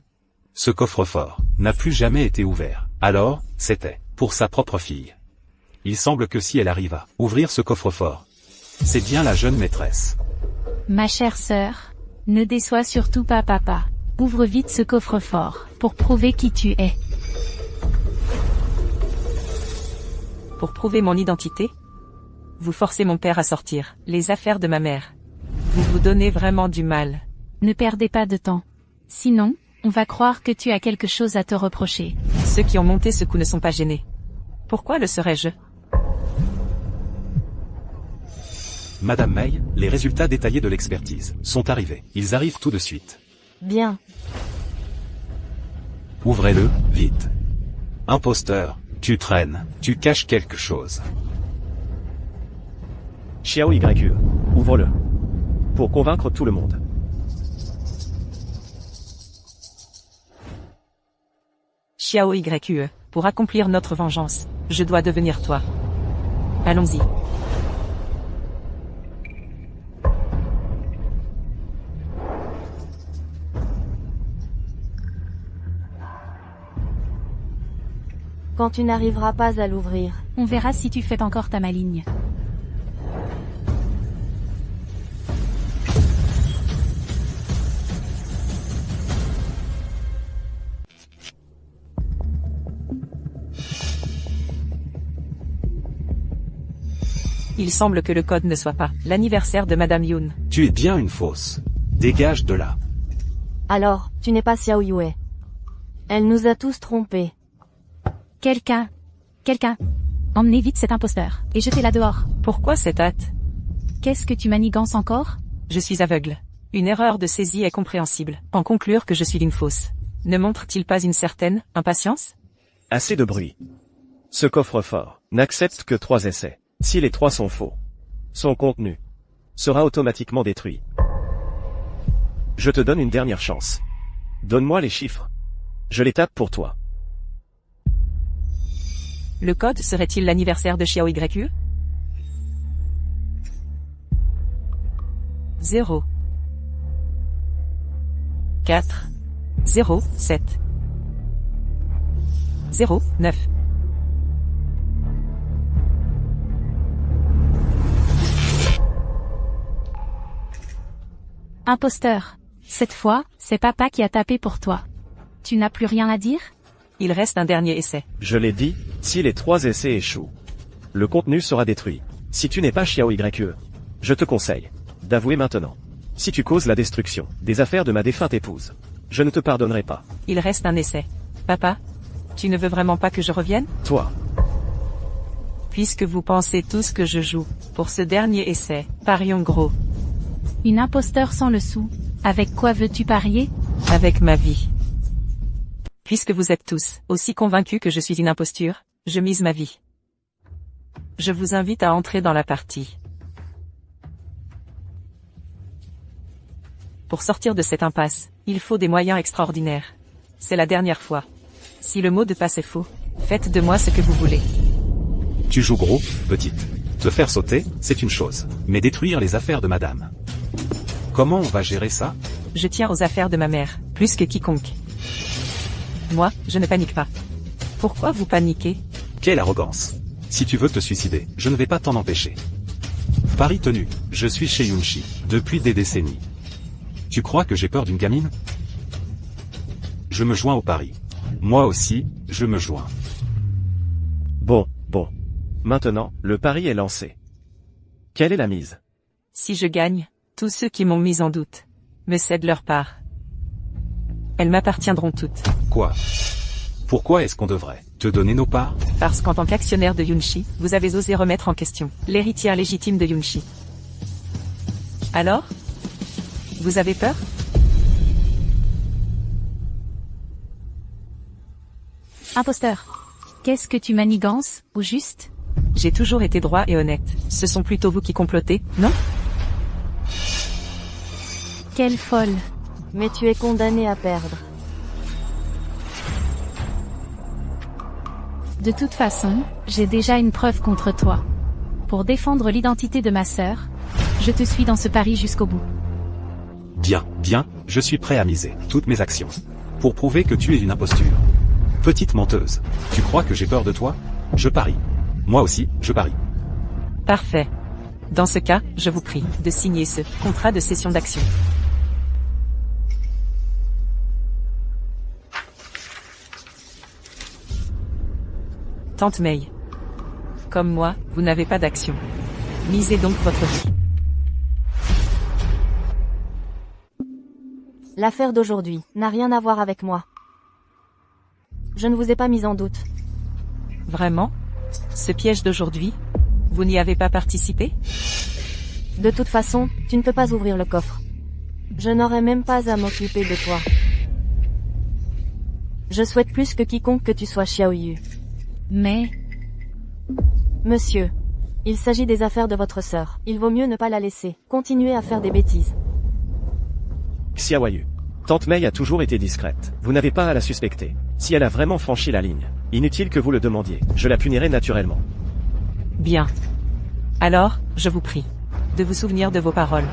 ce coffre-fort n'a plus jamais été ouvert. Alors, c'était pour sa propre fille. Il semble que si elle arrive à ouvrir ce coffre-fort, c'est bien la jeune maîtresse. Ma chère sœur, ne déçois surtout pas papa. Ouvre vite ce coffre-fort, pour prouver qui tu es. Pour prouver mon identité? Vous forcez mon père à sortir les affaires de ma mère. Vous vous donnez vraiment du mal. Ne perdez pas de temps. Sinon, on va croire que tu as quelque chose à te reprocher. Ceux qui ont monté ce coup ne sont pas gênés. Pourquoi le serais-je? Madame May, les résultats détaillés de l'expertise sont arrivés. Ils arrivent tout de suite. Bien. Ouvrez-le, vite. Imposteur, tu traînes, tu caches quelque chose. Xiao YE, ouvre-le. Pour convaincre tout le monde. Xiao YE, pour accomplir notre vengeance, je dois devenir toi. Allons-y. Quand tu n'arriveras pas à l'ouvrir. On verra si tu fais encore ta maligne. Il semble que le code ne soit pas l'anniversaire de Madame Yoon. Tu es bien une fausse. Dégage de là. Alors, tu n'es pas Xiao Yue. Elle nous a tous trompés. Quelqu'un. Emmenez vite cet imposteur, et jetez-la dehors. Pourquoi cette hâte? Qu'est-ce que tu manigances encore? Je suis aveugle. Une erreur de saisie est compréhensible. En conclure que je suis une fausse. Ne montre-t-il pas une certaine impatience? Assez de bruit. Ce coffre-fort n'accepte que 3 essais. Si les 3 sont faux, son contenu sera automatiquement détruit. Je te donne une dernière chance. Donne-moi les chiffres. Je les tape pour toi. Le code serait-il l'anniversaire de Xiao YE? 0 4 0 7 0 9. Imposteur. Cette fois, c'est papa qui a tapé pour toi. Tu n'as plus rien à dire? Il reste un dernier essai. Je l'ai dit, si les 3 essais échouent, le contenu sera détruit. Si tu n'es pas Xiao YE, je te conseille d'avouer maintenant. Si tu causes la destruction des affaires de ma défunte épouse, je ne te pardonnerai pas. Il reste un essai. Papa, tu ne veux vraiment pas que je revienne? Toi, Puisque vous pensez tous que je joue, pour ce dernier essai, parions gros. Une imposteur sans le sou. Avec quoi veux-tu parier? Avec ma vie. Puisque vous êtes tous aussi convaincus que je suis une imposture, je mise ma vie. Je vous invite à entrer dans la partie. Pour sortir de cette impasse, il faut des moyens extraordinaires. C'est la dernière fois. Si le mot de passe est faux, faites de moi ce que vous voulez. Tu joues gros, petite. Te faire sauter, c'est une chose. Mais détruire les affaires de madame. Comment on va gérer ça? Je tiens aux affaires de ma mère, plus que quiconque. Moi, je ne panique pas. Pourquoi vous paniquez? Quelle arrogance. Si tu veux te suicider, je ne vais pas t'en empêcher. Pari tenu, je suis chez Yunchi, depuis des décennies. Tu crois que j'ai peur d'une gamine? Je me joins au pari. Moi aussi, je me joins. Bon. Maintenant, le pari est lancé. Quelle est la mise? Si je gagne, tous ceux qui m'ont mis en doute me cèdent leur part. Elles m'appartiendront toutes. Quoi? Pourquoi est-ce qu'on devrait te donner nos parts? Parce qu'en tant qu'actionnaire de Yunshi, vous avez osé remettre en question l'héritière légitime de Yunshi. Alors? Vous avez peur? Imposteur. Qu'est-ce que tu manigances, au juste? J'ai toujours été droit et honnête. Ce sont plutôt vous qui complotez, non? Quelle folle. Mais tu es condamné à perdre. De toute façon, j'ai déjà une preuve contre toi. Pour défendre l'identité de ma sœur, je te suis dans ce pari jusqu'au bout. Bien, je suis prêt à miser toutes mes actions. Pour prouver que tu es une imposture. Petite menteuse, tu crois que j'ai peur de toi? Je parie. Moi aussi, je parie. Parfait. Dans ce cas, je vous prie de signer ce contrat de cession d'actions. Tante May. Comme moi, vous n'avez pas d'action. Misez donc votre vie. L'affaire d'aujourd'hui n'a rien à voir avec moi. Je ne vous ai pas mis en doute. Vraiment? Ce piège d'aujourd'hui? Vous n'y avez pas participé? De toute façon, tu ne peux pas ouvrir le coffre. Je n'aurai même pas à m'occuper de toi. Je souhaite plus que quiconque que tu sois Xiaoyu. Mais... Monsieur, il s'agit des affaires de votre sœur. Il vaut mieux ne pas la laisser continuer à faire des bêtises. Xiaoyu. Tante May a toujours été discrète. Vous n'avez pas à la suspecter. Si elle a vraiment franchi la ligne, inutile que vous le demandiez. Je la punirai naturellement. Bien. Alors, je vous prie de vous souvenir de vos paroles.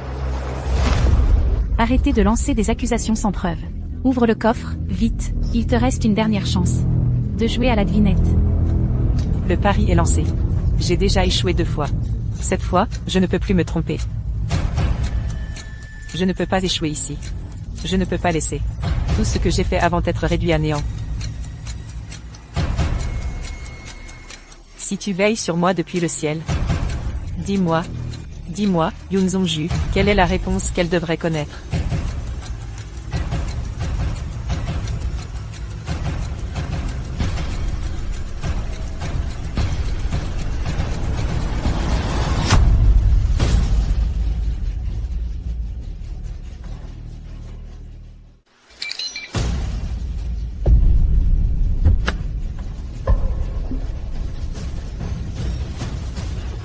Arrêtez de lancer des accusations sans preuve. Ouvre le coffre, vite, il te reste une dernière chance. De jouer à la devinette. Le pari est lancé. J'ai déjà échoué 2 fois. Cette fois, je ne peux plus me tromper. Je ne peux pas échouer ici. Je ne peux pas laisser tout ce que j'ai fait avant d'être réduit à néant. Si tu veilles sur moi depuis le ciel, dis-moi, Yoon Song-ju, quelle est la réponse qu'elle devrait connaître?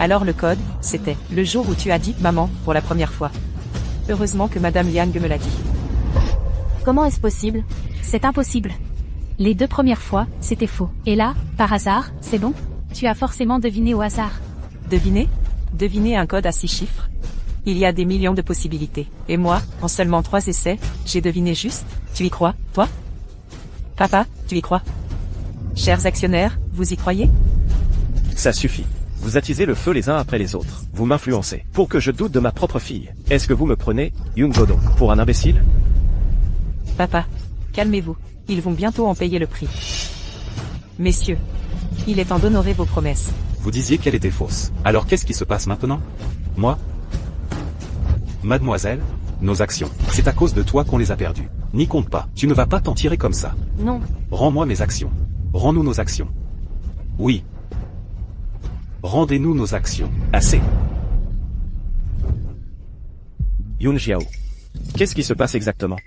Alors le code, c'était le jour où tu as dit « maman » pour la première fois. Heureusement que Madame Liang me l'a dit. Comment est-ce possible? C'est impossible. Les 2 premières fois, c'était faux. Et là, par hasard, c'est bon? Tu as forcément deviné au hasard. Deviner? Deviner un code à 6 chiffres? Il y a des millions de possibilités. Et moi, en seulement 3 essais, j'ai deviné juste? Tu y crois, toi? Papa, tu y crois? Chers actionnaires, vous y croyez? Ça suffit. Vous attisez le feu les uns après les autres. Vous m'influencez. Pour que je doute de ma propre fille. Est-ce que vous me prenez, Yoon Godong, pour un imbécile? Papa, calmez-vous. Ils vont bientôt en payer le prix. Messieurs, il est temps d'honorer vos promesses. Vous disiez qu'elle était fausse. Alors qu'est-ce qui se passe maintenant? Moi? Mademoiselle, nos actions. C'est à cause de toi qu'on les a perdues. N'y compte pas. Tu ne vas pas t'en tirer comme ça. Non. Rends-moi mes actions. Rends-nous nos actions. Oui. Rendez-nous nos actions. Assez. Yoon Jiao. Qu'est-ce qui se passe exactement?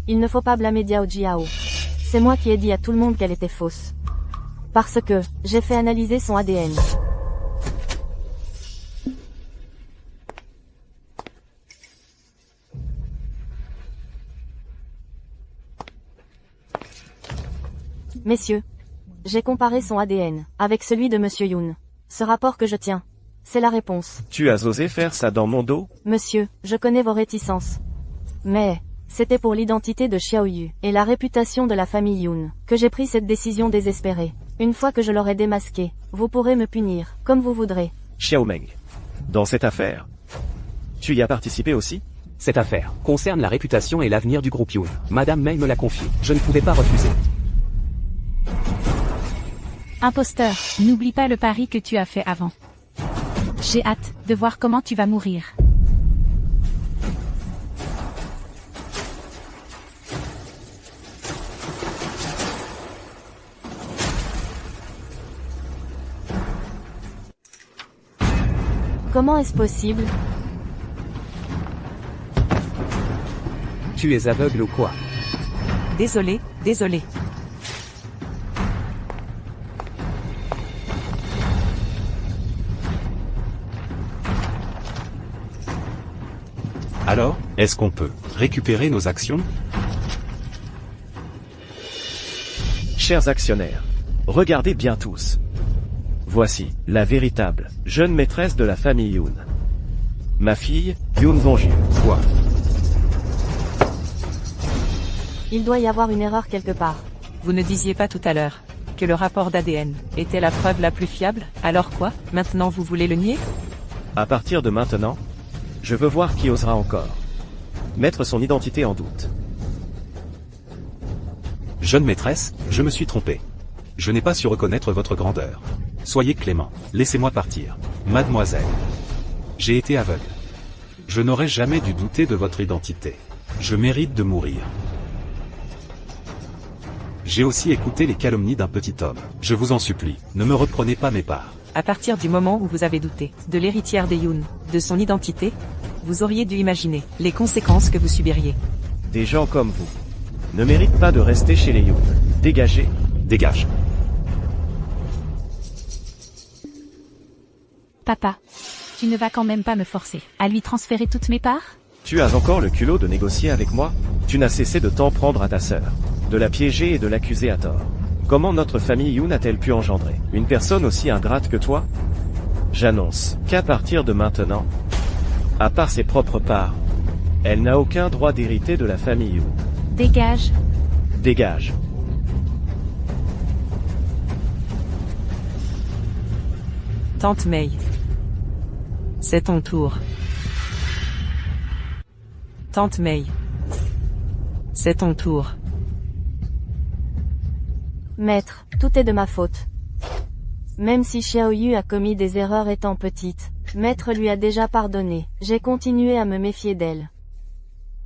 Il ne faut pas blâmer Diao Jiao. C'est moi qui ai dit à tout le monde qu'elle était fausse. Parce que, j'ai fait analyser son ADN. Messieurs, j'ai comparé son ADN avec celui de Monsieur Yoon. Ce rapport que je tiens, c'est la réponse. Tu as osé faire ça dans mon dos? Monsieur, je connais vos réticences. Mais, c'était pour l'identité de Xiaoyu et la réputation de la famille Yoon que j'ai pris cette décision désespérée. Une fois que je l'aurai démasqué, vous pourrez me punir, comme vous voudrez. Xiao Meng. Dans cette affaire, tu y as participé aussi? Cette affaire concerne la réputation et l'avenir du groupe Yoon. Madame May me l'a confié. Je ne pouvais pas refuser. Imposteur, n'oublie pas le pari que tu as fait avant. J'ai hâte de voir comment tu vas mourir. Comment est-ce possible? Tu es aveugle ou quoi? Désolé, désolé. Alors, est-ce qu'on peut récupérer nos actions? Chers actionnaires, regardez bien tous. Voici la véritable jeune maîtresse de la famille Yoon. Ma fille, Yoon Dong-ju. Quoi? Il doit y avoir une erreur quelque part. Vous ne disiez pas tout à l'heure que le rapport d'ADN était la preuve la plus fiable, alors quoi? Maintenant vous voulez le nier? À partir de maintenant, je veux voir qui osera encore mettre son identité en doute. Jeune maîtresse, je me suis trompé. Je n'ai pas su reconnaître votre grandeur. Soyez clément, laissez-moi partir. Mademoiselle. J'ai été aveugle. Je n'aurais jamais dû douter de votre identité. Je mérite de mourir. J'ai aussi écouté les calomnies d'un petit homme. Je vous en supplie, ne me reprenez pas mes parts. À partir du moment où vous avez douté de l'héritière des Yoon, de son identité, vous auriez dû imaginer les conséquences que vous subiriez. Des gens comme vous ne méritent pas de rester chez les Yoon. Dégagez. Dégage. Papa, tu ne vas quand même pas me forcer à lui transférer toutes mes parts? Tu as encore le culot de négocier avec moi? Tu n'as cessé de t'en prendre à ta sœur, de la piéger et de l'accuser à tort. Comment notre famille Yoon a-t-elle pu engendrer une personne aussi ingrate que toi? J'annonce qu'à partir de maintenant, à part ses propres parts, elle n'a aucun droit d'hériter de la famille Yoon. Dégage. Dégage. Tante May. C'est ton tour. Tante May. C'est ton tour. Maître, tout est de ma faute. Même si Xiaoyu a commis des erreurs étant petite, Maître lui a déjà pardonné. J'ai continué à me méfier d'elle.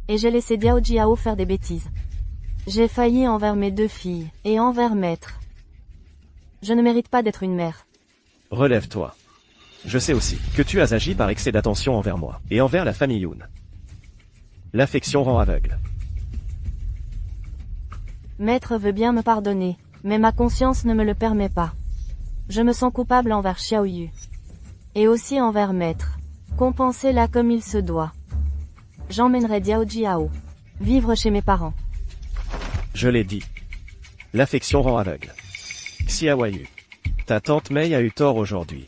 Et j'ai laissé Diao Jiao faire des bêtises. J'ai failli envers mes deux filles, et envers Maître. Je ne mérite pas d'être une mère. Relève-toi. Je sais aussi que tu as agi par excès d'attention envers moi, et envers la famille Yoon. L'affection rend aveugle. Maître veut bien me pardonner, mais ma conscience ne me le permet pas. Je me sens coupable envers Xiaoyu. Et aussi envers Maître. Compensez-la comme il se doit. J'emmènerai Diao Jiao vivre chez mes parents. Je l'ai dit. L'affection rend aveugle. Xiaoyu. Ta tante Mei a eu tort aujourd'hui.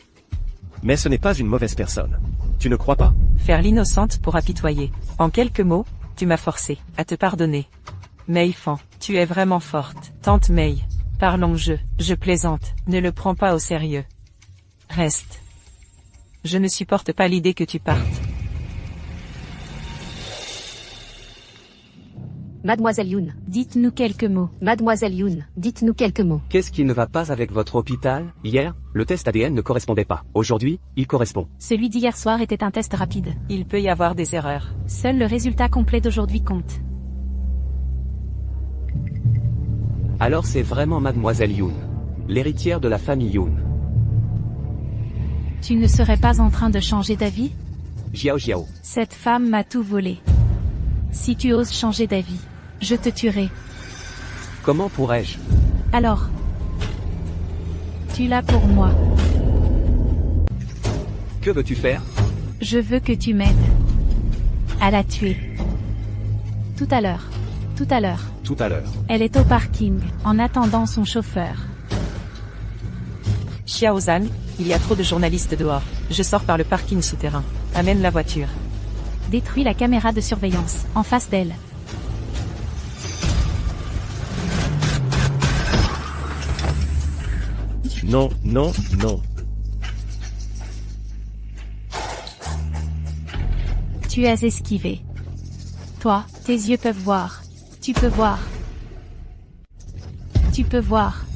Mais ce n'est pas une mauvaise personne. Tu ne crois pas? Faire l'innocente pour apitoyer. En quelques mots, tu m'as forcé à te pardonner. Mei Fan, tu es vraiment forte. Tante Mei. Parlons je plaisante, ne le prends pas au sérieux. Reste. Je ne supporte pas l'idée que tu partes. Mademoiselle Yoon. Dites-nous quelques mots. Mademoiselle Yoon, dites-nous quelques mots. Qu'est-ce qui ne va pas avec votre hôpital? Hier, le test ADN ne correspondait pas. Aujourd'hui, il correspond. Celui d'hier soir était un test rapide. Il peut y avoir des erreurs. Seul le résultat complet d'aujourd'hui compte. Alors c'est vraiment Mademoiselle Yoon, l'héritière de la famille Yoon. Tu ne serais pas en train de changer d'avis? Jiao Jiao. Cette femme m'a tout volé. Si tu oses changer d'avis, je te tuerai. Comment pourrais-je? Alors, tu l'as pour moi. Que veux-tu faire? Je veux que tu m'aides à la tuer. Tout à l'heure. Tout à l'heure. Tout à l'heure. Elle est au parking, en attendant son chauffeur. Xiaozan, il y a trop de journalistes dehors. Je sors par le parking souterrain. Amène la voiture. Détruis la caméra de surveillance, en face d'elle. Non, non, non. Tu as esquivé. Toi, tes yeux peuvent voir. Tu peux voir. Tu peux voir.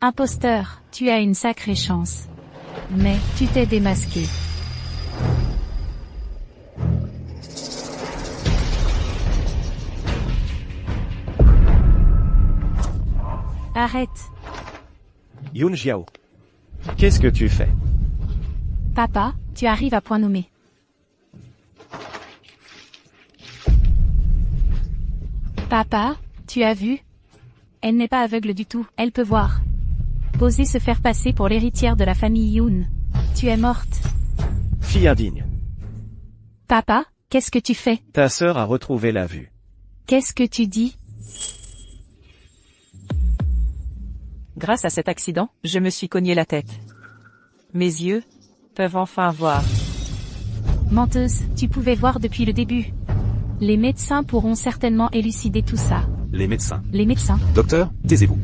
Imposteur, tu as une sacrée chance. Mais, tu t'es démasqué. Arrête. Yoon Jiao. Qu'est-ce que tu fais? Papa, tu arrives à point nommé. Papa, tu as vu? Elle n'est pas aveugle du tout, elle peut voir. Oser se faire passer pour l'héritière de la famille Yoon. Tu es morte. Fille indigne. Papa, qu'est-ce que tu fais? Ta sœur a retrouvé la vue. Qu'est-ce que tu dis? Grâce à cet accident, je me suis cogné la tête. Mes yeux peuvent enfin voir. Menteuse, tu pouvais voir depuis le début. Les médecins pourront certainement élucider tout ça. Les médecins. Les médecins. Docteur, taisez-vous.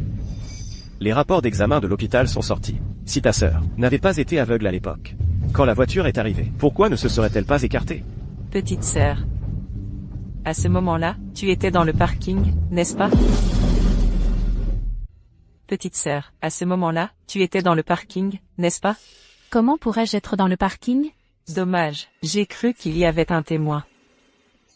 Les rapports d'examen de l'hôpital sont sortis. Si ta sœur n'avait pas été aveugle à l'époque, quand la voiture est arrivée, pourquoi ne se serait-elle pas écartée? Petite sœur. À ce moment-là, tu étais dans le parking, n'est-ce pas? Petite sœur, à ce moment-là, tu étais dans le parking, n'est-ce pas? Comment pourrais-je être dans le parking? Dommage, j'ai cru qu'il y avait un témoin.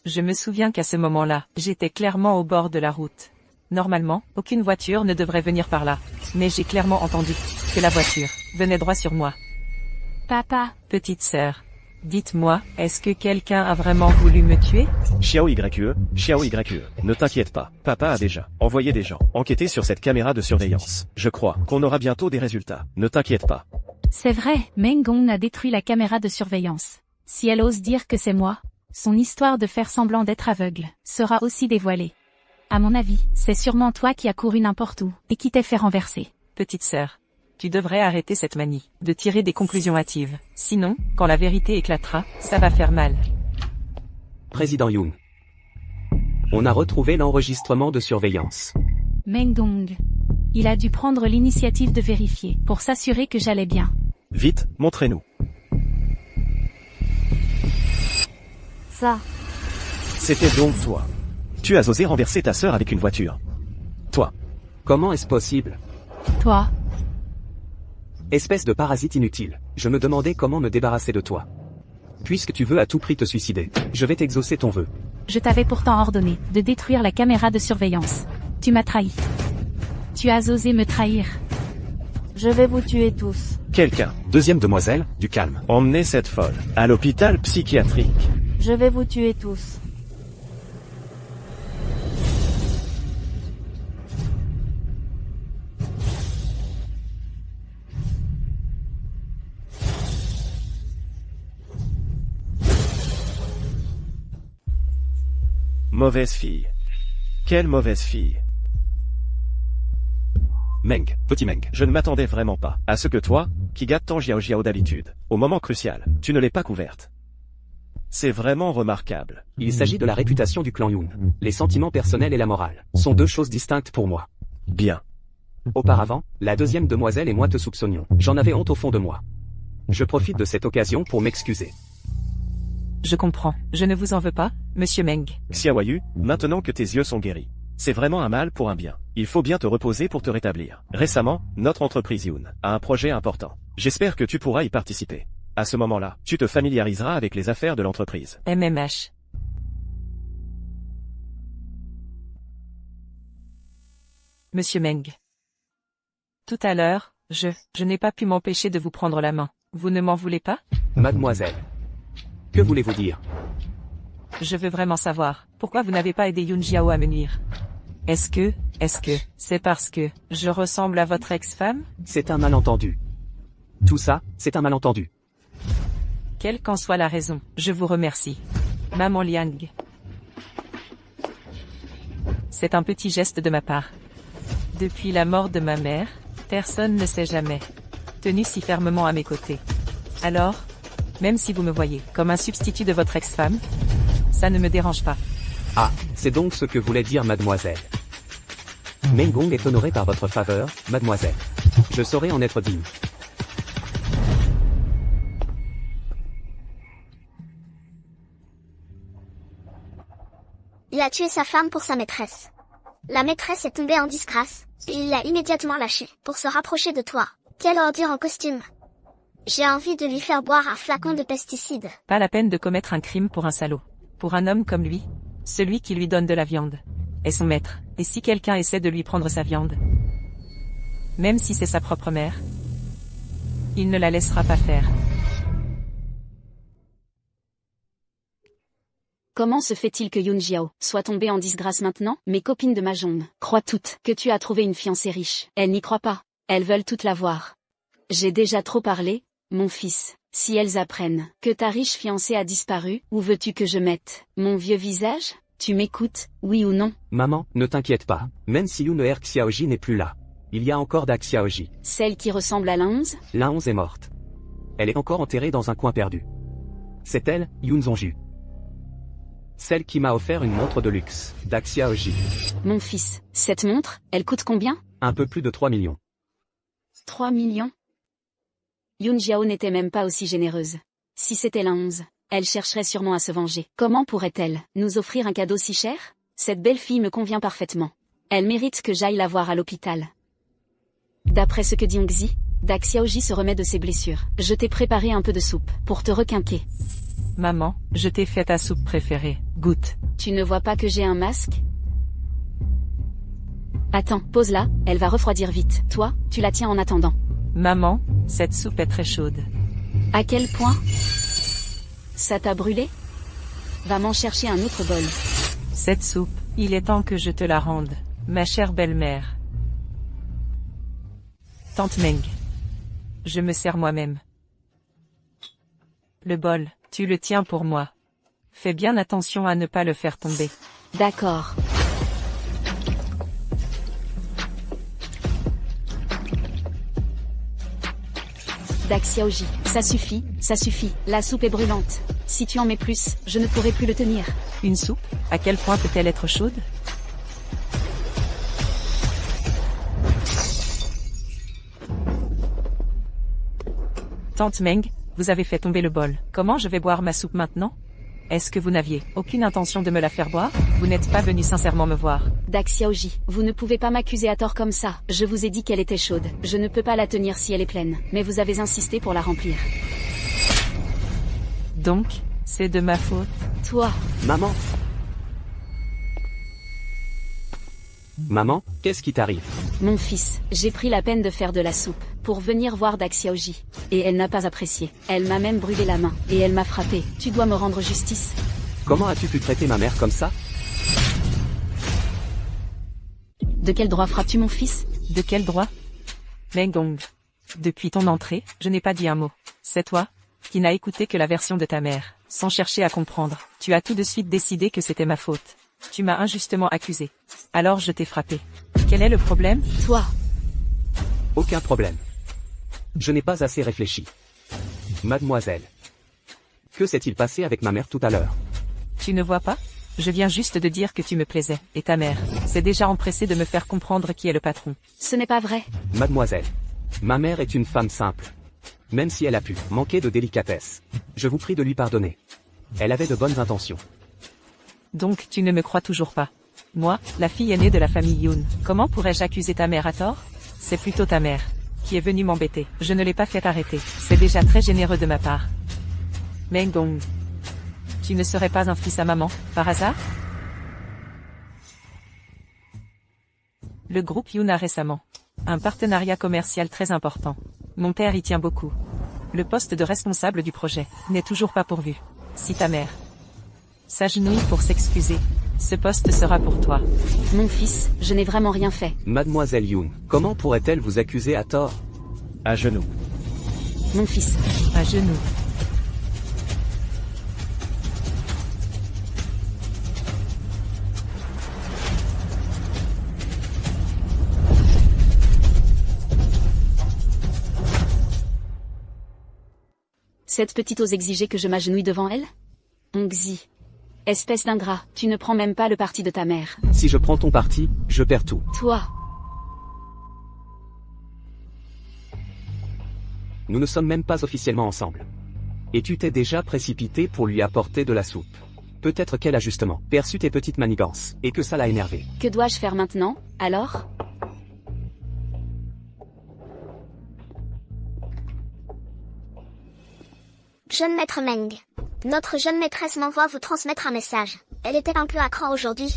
Je me souviens qu'à ce moment-là, j'étais clairement au bord de la route. Normalement, aucune voiture ne devrait venir par là. Mais j'ai clairement entendu que la voiture venait droit sur moi. Papa. Petite sœur, dites-moi, est-ce que quelqu'un a vraiment voulu me tuer? Xiao YE, ne t'inquiète pas, papa a déjà envoyé des gens enquêter sur cette caméra de surveillance. Je crois qu'on aura bientôt des résultats, ne t'inquiète pas. C'est vrai, Meng Gong a détruit la caméra de surveillance. Si elle ose dire que c'est moi, son histoire de faire semblant d'être aveugle sera aussi dévoilée. À mon avis, c'est sûrement toi qui as couru n'importe où et qui t'es fait renverser. Petite sœur, tu devrais arrêter cette manie de tirer des conclusions hâtives. Sinon, quand la vérité éclatera, ça va faire mal. Président Yoon. On a retrouvé l'enregistrement de surveillance. Meng Gong. Il a dû prendre l'initiative de vérifier pour s'assurer que j'allais bien. Vite, montrez-nous. Ça. C'était donc toi. Tu as osé renverser ta sœur avec une voiture. Toi. Comment est-ce possible? Toi. Espèce de parasite inutile, je me demandais comment me débarrasser de toi. Puisque tu veux à tout prix te suicider, je vais t'exaucer ton vœu. Je t'avais pourtant ordonné de détruire la caméra de surveillance. Tu m'as trahi. Tu as osé me trahir. Je vais vous tuer tous. Quelqu'un. Deuxième demoiselle, du calme. Emmenez cette folle à l'hôpital psychiatrique. Je vais vous tuer tous. Mauvaise fille. Quelle mauvaise fille. Meng, petit Meng. Je ne m'attendais vraiment pas à ce que toi, qui gâtes tant Jiao d'habitude, au moment crucial, tu ne l'aies pas couverte. C'est vraiment remarquable. Il s'agit de la réputation du clan Yoon. Les sentiments personnels et la morale sont deux choses distinctes pour moi. Bien. Auparavant, la deuxième demoiselle et moi te soupçonnions. J'en avais honte au fond de moi. Je profite de cette occasion pour m'excuser. Je comprends. Je ne vous en veux pas, monsieur Meng. Xiaoyu, maintenant que tes yeux sont guéris. C'est vraiment un mal pour un bien. Il faut bien te reposer pour te rétablir. Récemment, notre entreprise Yoon a un projet important. J'espère que tu pourras y participer. À ce moment-là, tu te familiariseras avec les affaires de l'entreprise. MMH. Monsieur Meng. Tout à l'heure, je n'ai pas pu m'empêcher de vous prendre la main. Vous ne m'en voulez pas? Mademoiselle. Que voulez-vous dire? Je veux vraiment savoir, pourquoi vous n'avez pas aidé Yoon Jiao à me nuire? Est-ce que c'est parce que je ressemble à votre ex-femme? C'est un malentendu. Tout ça, c'est un malentendu. Quelle qu'en soit la raison, je vous remercie. Maman Liang. C'est un petit geste de ma part. Depuis la mort de ma mère, personne ne s'est jamais tenu si fermement à mes côtés. Alors, même si vous me voyez comme un substitut de votre ex-femme, ça ne me dérange pas. Ah, c'est donc ce que voulait dire mademoiselle. Meng Gong est honoré par votre faveur, mademoiselle. Je saurai en être digne. Il a tué sa femme pour sa maîtresse. La maîtresse est tombée en disgrâce, et il l'a immédiatement lâchée, pour se rapprocher de toi. Quelle ordure en costume. J'ai envie de lui faire boire un flacon de pesticides. Pas la peine de commettre un crime pour un salaud. Pour un homme comme lui, celui qui lui donne de la viande est son maître. Et si quelqu'un essaie de lui prendre sa viande, même si c'est sa propre mère, il ne la laissera pas faire. Comment se fait-il que Yoon Jiao soit tombée en disgrâce maintenant? Mes copines de Mahjong croient toutes que tu as trouvé une fiancée riche. Elles n'y croient pas. Elles veulent toutes la voir. J'ai déjà trop parlé, mon fils. Si elles apprennent que ta riche fiancée a disparu, où veux-tu que je mette mon vieux visage? Tu m'écoutes, oui ou non? Maman, ne t'inquiète pas. Même si Yoon Erk Xiaoji n'est plus là, il y a encore Dak Xiaoji. Celle qui ressemble à la 11? La 11 est morte. Elle est encore enterrée dans un coin perdu. C'est elle, Yoon Zongju. Celle qui m'a offert une montre de luxe, Dak Xiaoji. Mon fils, cette montre, elle coûte combien? Un peu plus de 3 millions. 3 millions? Yoon Jiao n'était même pas aussi généreuse. Si c'était la 11, elle chercherait sûrement à se venger. Comment pourrait-elle nous offrir un cadeau si cher? Cette belle fille me convient parfaitement. Elle mérite que j'aille la voir à l'hôpital. D'après ce que dit Ongzi, Dak Xiaoji se remet de ses blessures. Je t'ai préparé un peu de soupe pour te requinquer. Maman, je t'ai fait ta soupe préférée. Goûte. Tu ne vois pas que j'ai un masque? Attends, pose-la, elle va refroidir vite. Toi, tu la tiens en attendant. Maman, cette soupe est très chaude. À quel point? Ça t'a brûlé? Va m'en chercher un autre bol. Cette soupe, il est temps que je te la rende, ma chère belle-mère. Tante Meng. Je me sers moi-même. Le bol, tu le tiens pour moi. Fais bien attention à ne pas le faire tomber. D'accord. Dak Xiaoji, ça suffit, la soupe est brûlante. Si tu en mets plus, je ne pourrai plus le tenir. Une soupe? À quel point peut-elle être chaude? Tante Meng, vous avez fait tomber le bol. Comment je vais boire ma soupe maintenant? Est-ce que vous n'aviez aucune intention de me la faire boire? Vous n'êtes pas venu sincèrement me voir. Dak Xiaoji, vous ne pouvez pas m'accuser à tort comme ça. Je vous ai dit qu'elle était chaude. Je ne peux pas la tenir si elle est pleine. Mais vous avez insisté pour la remplir. Donc, c'est de ma faute. Toi. Maman. Maman, qu'est-ce qui t'arrive? Mon fils, j'ai pris la peine de faire de la soupe pour venir voir Dak Xiaoji. Et elle n'a pas apprécié. Elle m'a même brûlé la main. Et elle m'a frappé. Tu dois me rendre justice. Comment as-tu pu traiter ma mère comme ça? De quel droit frappes-tu mon fils? De quel droit? Mengong. Depuis ton entrée, je n'ai pas dit un mot. C'est toi qui n'as écouté que la version de ta mère, sans chercher à comprendre. Tu as tout de suite décidé que c'était ma faute. Tu m'as injustement accusé. Alors je t'ai frappé. Quel est le problème? Toi. Aucun problème. Je n'ai pas assez réfléchi. Mademoiselle. Que s'est-il passé avec ma mère tout à l'heure? Tu ne vois pas? Je viens juste de dire que tu me plaisais. Et ta mère s'est déjà empressée de me faire comprendre qui est le patron. Ce n'est pas vrai. Mademoiselle. Ma mère est une femme simple. Même si elle a pu manquer de délicatesse. Je vous prie de lui pardonner. Elle avait de bonnes intentions. Donc tu ne me crois toujours pas. Moi, la fille aînée de la famille Yoon, comment pourrais-je accuser ta mère à tort? C'est plutôt ta mère qui est venue m'embêter. Je ne l'ai pas fait arrêter. C'est déjà très généreux de ma part. Mengong. Tu ne serais pas un fils à maman, par hasard? Le groupe Yoon a récemment un partenariat commercial très important. Mon père y tient beaucoup. Le poste de responsable du projet n'est toujours pas pourvu. Si ta mère s'agenouille pour s'excuser, ce poste sera pour toi. Mon fils, je n'ai vraiment rien fait. Mademoiselle Yoon, comment pourrait-elle vous accuser à tort? À genoux. Mon fils. À genoux. Cette petite ose exiger que je m'agenouille devant elle? Ongzi. Espèce d'ingrat, tu ne prends même pas le parti de ta mère. Si je prends ton parti, je perds tout. Toi. Nous ne sommes même pas officiellement ensemble. Et tu t'es déjà précipité pour lui apporter de la soupe. Peut-être qu'elle a justement perçu tes petites manigances, et que ça l'a énervé. Que dois-je faire maintenant, alors? Jeune maître Meng. Notre jeune maîtresse m'envoie vous transmettre un message. Elle était un peu à cran aujourd'hui.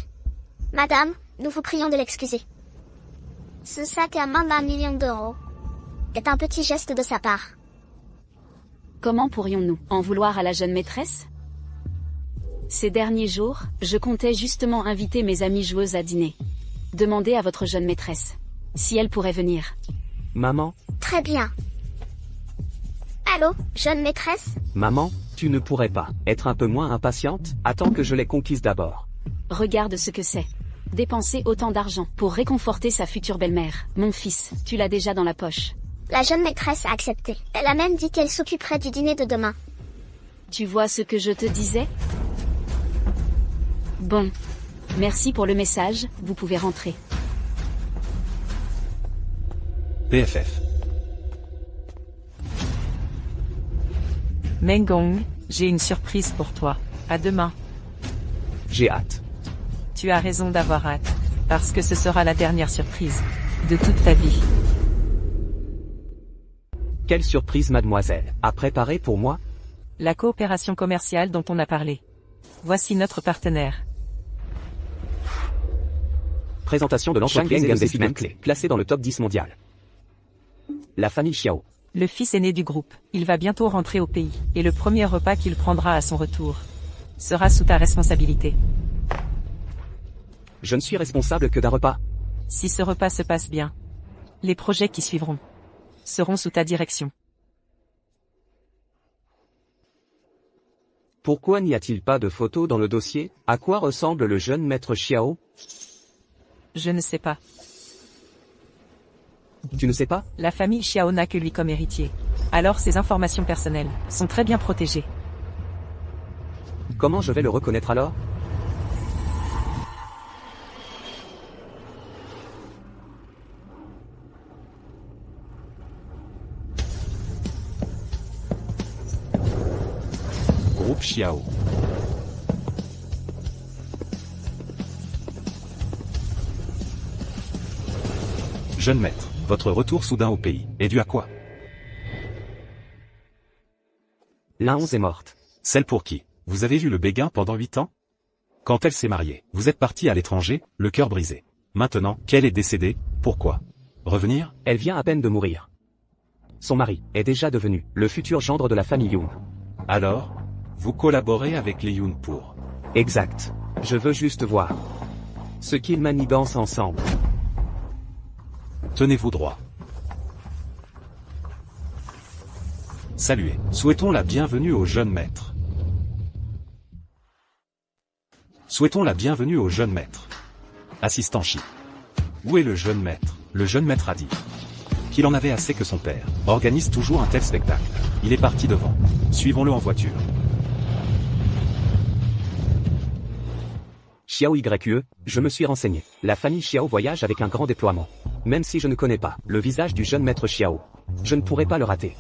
Madame, nous vous prions de l'excuser. Ce sac à main d'1 million d'euros est un petit geste de sa part. Comment pourrions-nous en vouloir à la jeune maîtresse? Ces derniers jours, je comptais justement inviter mes amies joueuses à dîner. Demandez à votre jeune maîtresse si elle pourrait venir. Maman, Très bien. Allô, jeune maîtresse? maman, tu ne pourrais pas être un peu moins impatiente? Attends que je l'ai conquise d'abord. Regarde ce que c'est. Dépenser autant d'argent pour réconforter sa future belle-mère. Mon fils, tu l'as déjà dans la poche. La jeune maîtresse a accepté. Elle a même dit qu'elle s'occuperait du dîner de demain. Tu vois ce que je te disais? Bon. Merci pour le message, vous pouvez rentrer. PFF. Meng Gong, j'ai une surprise pour toi. À demain. J'ai hâte. Tu as raison d'avoir hâte. Parce que ce sera la dernière surprise de toute ta vie. Quelle surprise mademoiselle a préparé pour moi? La coopération commerciale dont on a parlé. Voici notre partenaire. Présentation de l'entreprise Investment Clé, classée dans le top 10 mondial. La famille Xiao. Le fils aîné du groupe. Il va bientôt rentrer au pays. Et le premier repas qu'il prendra à son retour sera sous ta responsabilité. Je ne suis responsable que d'un repas. Si ce repas se passe bien, les projets qui suivront seront sous ta direction. Pourquoi n'y a-t-il pas de photo dans le dossier? À quoi ressemble le jeune maître Xiao? Je ne sais pas. Tu ne sais pas? La famille Xiao n'a que lui comme héritier. Alors ses informations personnelles sont très bien protégées. Comment je vais le reconnaître alors? Groupe Xiao. Jeune maître, votre retour soudain au pays est dû à quoi? La 11 est morte. Celle pour qui vous avez vu le béguin pendant 8 ans? Quand elle s'est mariée, vous êtes parti à l'étranger, le cœur brisé. Maintenant, qu'elle est décédée, pourquoi revenir? Elle vient à peine de mourir. Son mari est déjà devenu le futur gendre de la famille Yoon. Alors, vous collaborez avec les Yoon pour... Exact. Je veux juste voir ce qu'ils manigancent ensemble. Tenez-vous droit. Saluez. Souhaitons la bienvenue au jeune maître. Souhaitons la bienvenue au jeune maître. Assistant Chi. Où est le jeune maître? Le jeune maître a dit qu'il en avait assez que son père organise toujours un tel spectacle. Il est parti devant. Suivons-le en voiture. Xiao YE, je me suis renseigné. La famille Xiao voyage avec un grand déploiement. Même si je ne connais pas le visage du jeune maître Xiao, je ne pourrai pas le rater.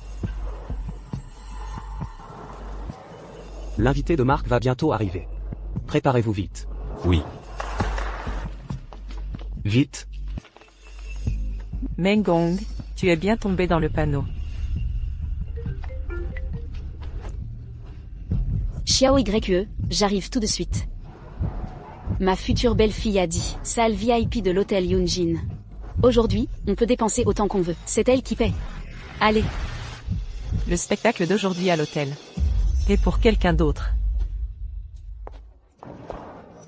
L'invité de marque va bientôt arriver. Préparez-vous vite. Oui. Vite. Meng Gong, tu es bien tombé dans le panneau. Xiao YE, j'arrive tout de suite. Ma future belle-fille a dit, salle VIP de l'hôtel Yunjin. Aujourd'hui, on peut dépenser autant qu'on veut. C'est elle qui paie. Allez. Le spectacle d'aujourd'hui à l'hôtel est pour quelqu'un d'autre.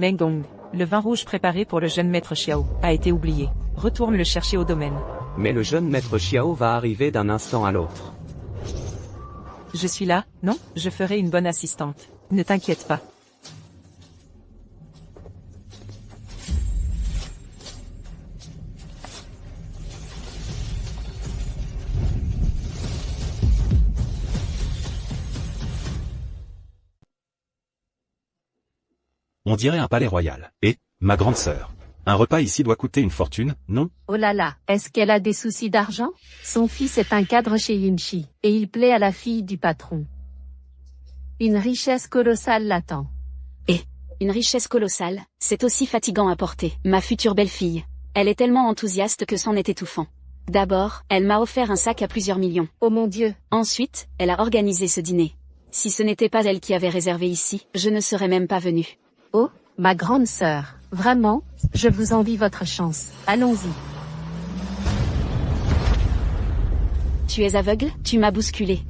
Meng Gong, le vin rouge préparé pour le jeune maître Xiao a été oublié. Retourne le chercher au domaine. Mais le jeune maître Xiao va arriver d'un instant à l'autre. Je suis là, non? Je ferai une bonne assistante. Ne t'inquiète pas. On dirait un palais royal. Et, ma grande sœur, un repas ici doit coûter une fortune, non? Oh là là, est-ce qu'elle a des soucis d'argent? Son fils est un cadre chez Yunchi, et il plaît à la fille du patron. Une richesse colossale l'attend. Et Une richesse colossale, c'est aussi fatigant à porter. Ma future belle-fille. Elle est tellement enthousiaste que c'en est étouffant. D'abord, elle m'a offert un sac à plusieurs millions. Oh mon Dieu. Ensuite, elle a organisé ce dîner. Si ce n'était pas elle qui avait réservé ici, je ne serais même pas venue. Oh, ma grande sœur. Vraiment, je vous envie votre chance. Allons-y. Tu es aveugle? Tu m'as bousculé.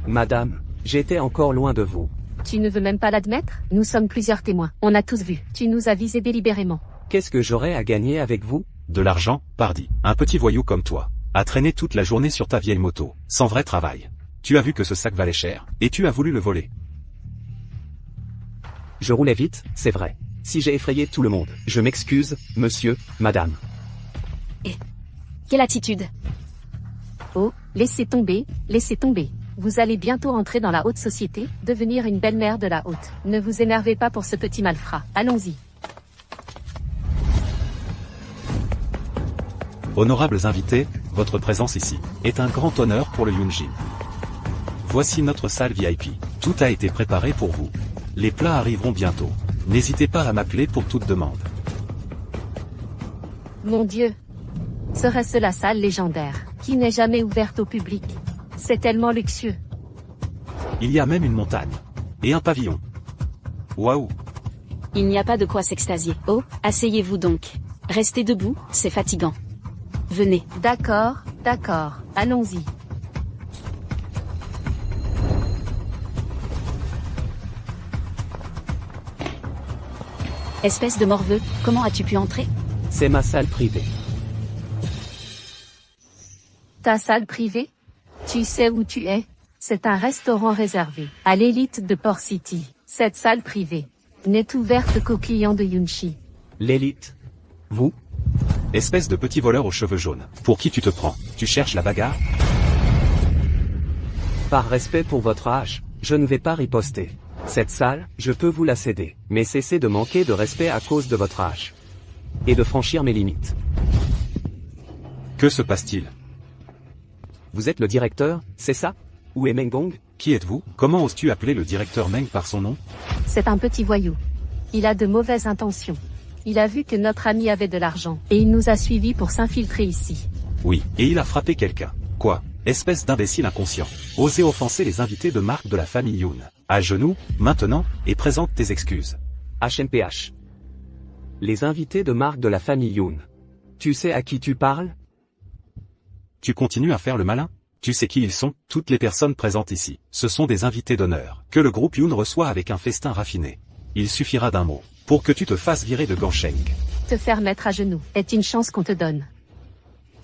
Madame, j'étais encore loin de vous. Tu ne veux même pas l'admettre? Nous sommes plusieurs témoins. On a tous vu. Tu nous as visés délibérément. Qu'est-ce que j'aurais à gagner avec vous? De l'argent, pardi. Un petit voyou comme toi. A traîné toute la journée sur ta vieille moto, sans vrai travail. Tu as vu que ce sac valait cher, et tu as voulu le voler. Je roulais vite, c'est vrai. Si j'ai effrayé tout le monde, je m'excuse, monsieur, madame. Quelle attitude! Oh, laissez tomber, laissez tomber. Vous allez bientôt entrer dans la haute société, devenir une belle-mère de la haute. Ne vous énervez pas pour ce petit malfrat. Allons-y. Honorables invités, votre présence ici est un grand honneur pour le Yunjin. Voici notre salle VIP. Tout a été préparé pour vous. Les plats arriveront bientôt. N'hésitez pas à m'appeler pour toute demande. Mon Dieu. Serait-ce la salle légendaire, qui n'est jamais ouverte au public? C'est tellement luxueux. Il y a même une montagne. Et un pavillon. Waouh! Il n'y a pas de quoi s'extasier. Oh, asseyez-vous donc. Restez debout, c'est fatigant. Venez. D'accord, d'accord. Allons-y. Espèce de morveux, comment as-tu pu entrer? C'est ma salle privée. Ta salle privée? Tu sais où tu es? C'est un restaurant réservé à l'élite de Port City. Cette salle privée n'est ouverte qu'aux clients de Yunchi. L'élite? Vous? Espèce de petit voleur aux cheveux jaunes. Pour qui tu te prends? Tu cherches la bagarre? Par respect pour votre âge, je ne vais pas riposter. Cette salle, je peux vous la céder, mais cessez de manquer de respect à cause de votre âge. Et de franchir mes limites. Que se passe-t-il? Vous êtes le directeur, c'est ça? Où est Mengong? Qui êtes-vous? Comment oses-tu appeler le directeur Meng par son nom? C'est un petit voyou. Il a de mauvaises intentions. Il a vu que notre ami avait de l'argent, et il nous a suivis pour s'infiltrer ici. Oui, et il a frappé quelqu'un. Quoi? Espèce d'imbécile inconscient. Osez offenser les invités de marque de la famille Yoon. À genoux, maintenant, et présente tes excuses. HMPH. Les invités de marque de la famille Yoon. Tu sais à qui tu parles? Tu continues à faire le malin? Tu sais qui ils sont? Toutes les personnes présentes ici, ce sont des invités d'honneur, que le groupe Yoon reçoit avec un festin raffiné. Il suffira d'un mot, pour que tu te fasses virer de Gansheng. Te faire mettre à genoux est une chance qu'on te donne.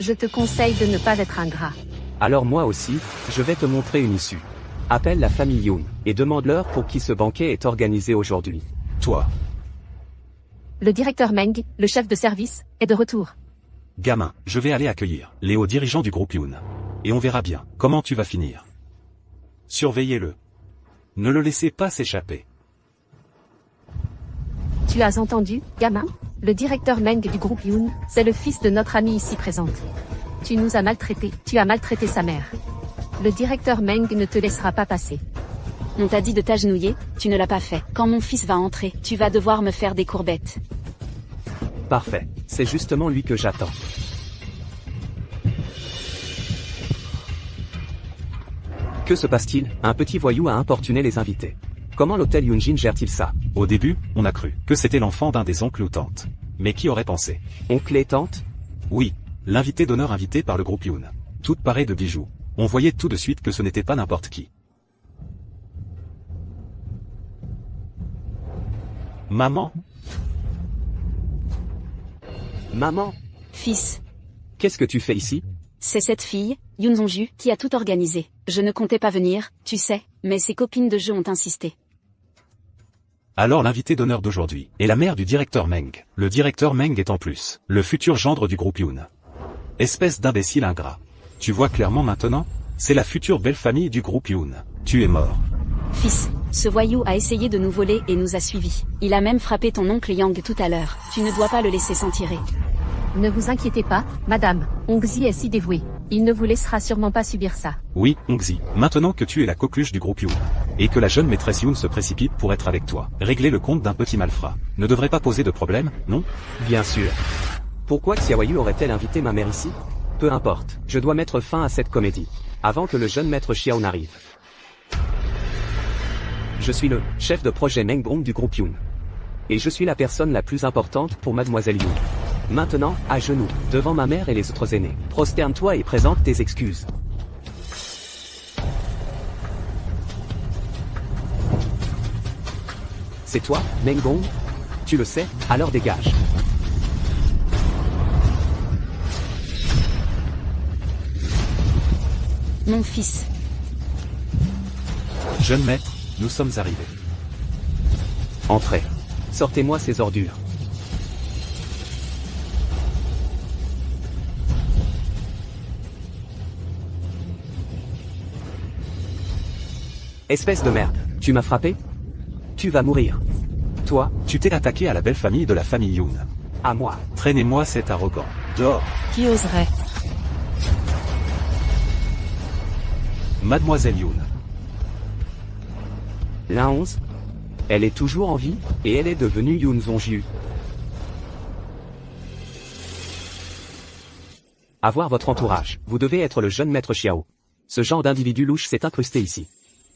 Je te conseille de ne pas être ingrat. Alors moi aussi, je vais te montrer une issue. Appelle la famille Yoon, et demande-leur pour qui ce banquet est organisé aujourd'hui. Toi. Le directeur Meng, le chef de service, est de retour. Gamin, je vais aller accueillir les hauts dirigeants du groupe Yoon. Et on verra bien comment tu vas finir. Surveillez-le. Ne le laissez pas s'échapper. Tu as entendu, gamin? Le directeur Meng du groupe Yoon, c'est le fils de notre ami ici présente. Tu nous as maltraités, tu as maltraité sa mère. Le directeur Meng ne te laissera pas passer. On t'a dit de t'agenouiller, tu ne l'as pas fait. Quand mon fils va entrer, tu vas devoir me faire des courbettes. Parfait, c'est justement lui que j'attends. Que se passe-t-il? Un petit voyou a importuné les invités. Comment l'hôtel Yunjin gère-t-il ça? Au début, on a cru que c'était l'enfant d'un des oncles ou tantes. Mais qui aurait pensé? Oncle et tante? Oui, l'invité d'honneur invité par le groupe Yoon. Toute parée de bijoux. On voyait tout de suite que ce n'était pas n'importe qui. Maman? Maman? Fils. Qu'est-ce que tu fais ici? C'est cette fille, Yoon Song-ju, qui a tout organisé. Je ne comptais pas venir, tu sais, mais ses copines de jeu ont insisté. Alors l'invité d'honneur d'aujourd'hui est la mère du directeur Meng. Le directeur Meng est en plus le futur gendre du groupe Yoon. Espèce d'imbécile ingrat. Tu vois clairement maintenant? C'est la future belle famille du groupe Yoon. Tu es mort. Fils, ce voyou a essayé de nous voler et nous a suivis. Il a même frappé ton oncle Yang tout à l'heure. Tu ne dois pas le laisser s'en tirer. Ne vous inquiétez pas, madame, Ongzi est si dévoué. Il ne vous laissera sûrement pas subir ça. Oui, Hongzi, maintenant que tu es la coqueluche du groupe Yoon, et que la jeune maîtresse Yoon se précipite pour être avec toi, régler le compte d'un petit malfrat, ne devrait pas poser de problème, non? Bien sûr. Pourquoi Xiaoyu aurait-elle invité ma mère ici? Peu importe, je dois mettre fin à cette comédie, avant que le jeune maître Xiao n'arrive. Je suis le chef de projet Meng Gong du groupe Yoon. Et je suis la personne la plus importante pour Mademoiselle Yoon. Maintenant, à genoux, devant ma mère et les autres aînés, prosterne-toi et présente tes excuses. C'est toi, Meng Gong? Tu le sais, alors dégage. Mon fils. Jeune maître, nous sommes arrivés. Entrez. Sortez-moi ces ordures. Espèce de merde, tu m'as frappé? Tu vas mourir. Toi, Tu t'es attaqué à la belle famille de la famille Yoon. à moi. Traînez-moi cet arrogant. Dehors. Qui oserait? Mademoiselle Yoon. La 11. Elle est toujours en vie, et elle est devenue Yoon Zongju. À voir votre entourage, vous devez être le jeune maître Xiao. Ce genre d'individu louche s'est incrusté ici.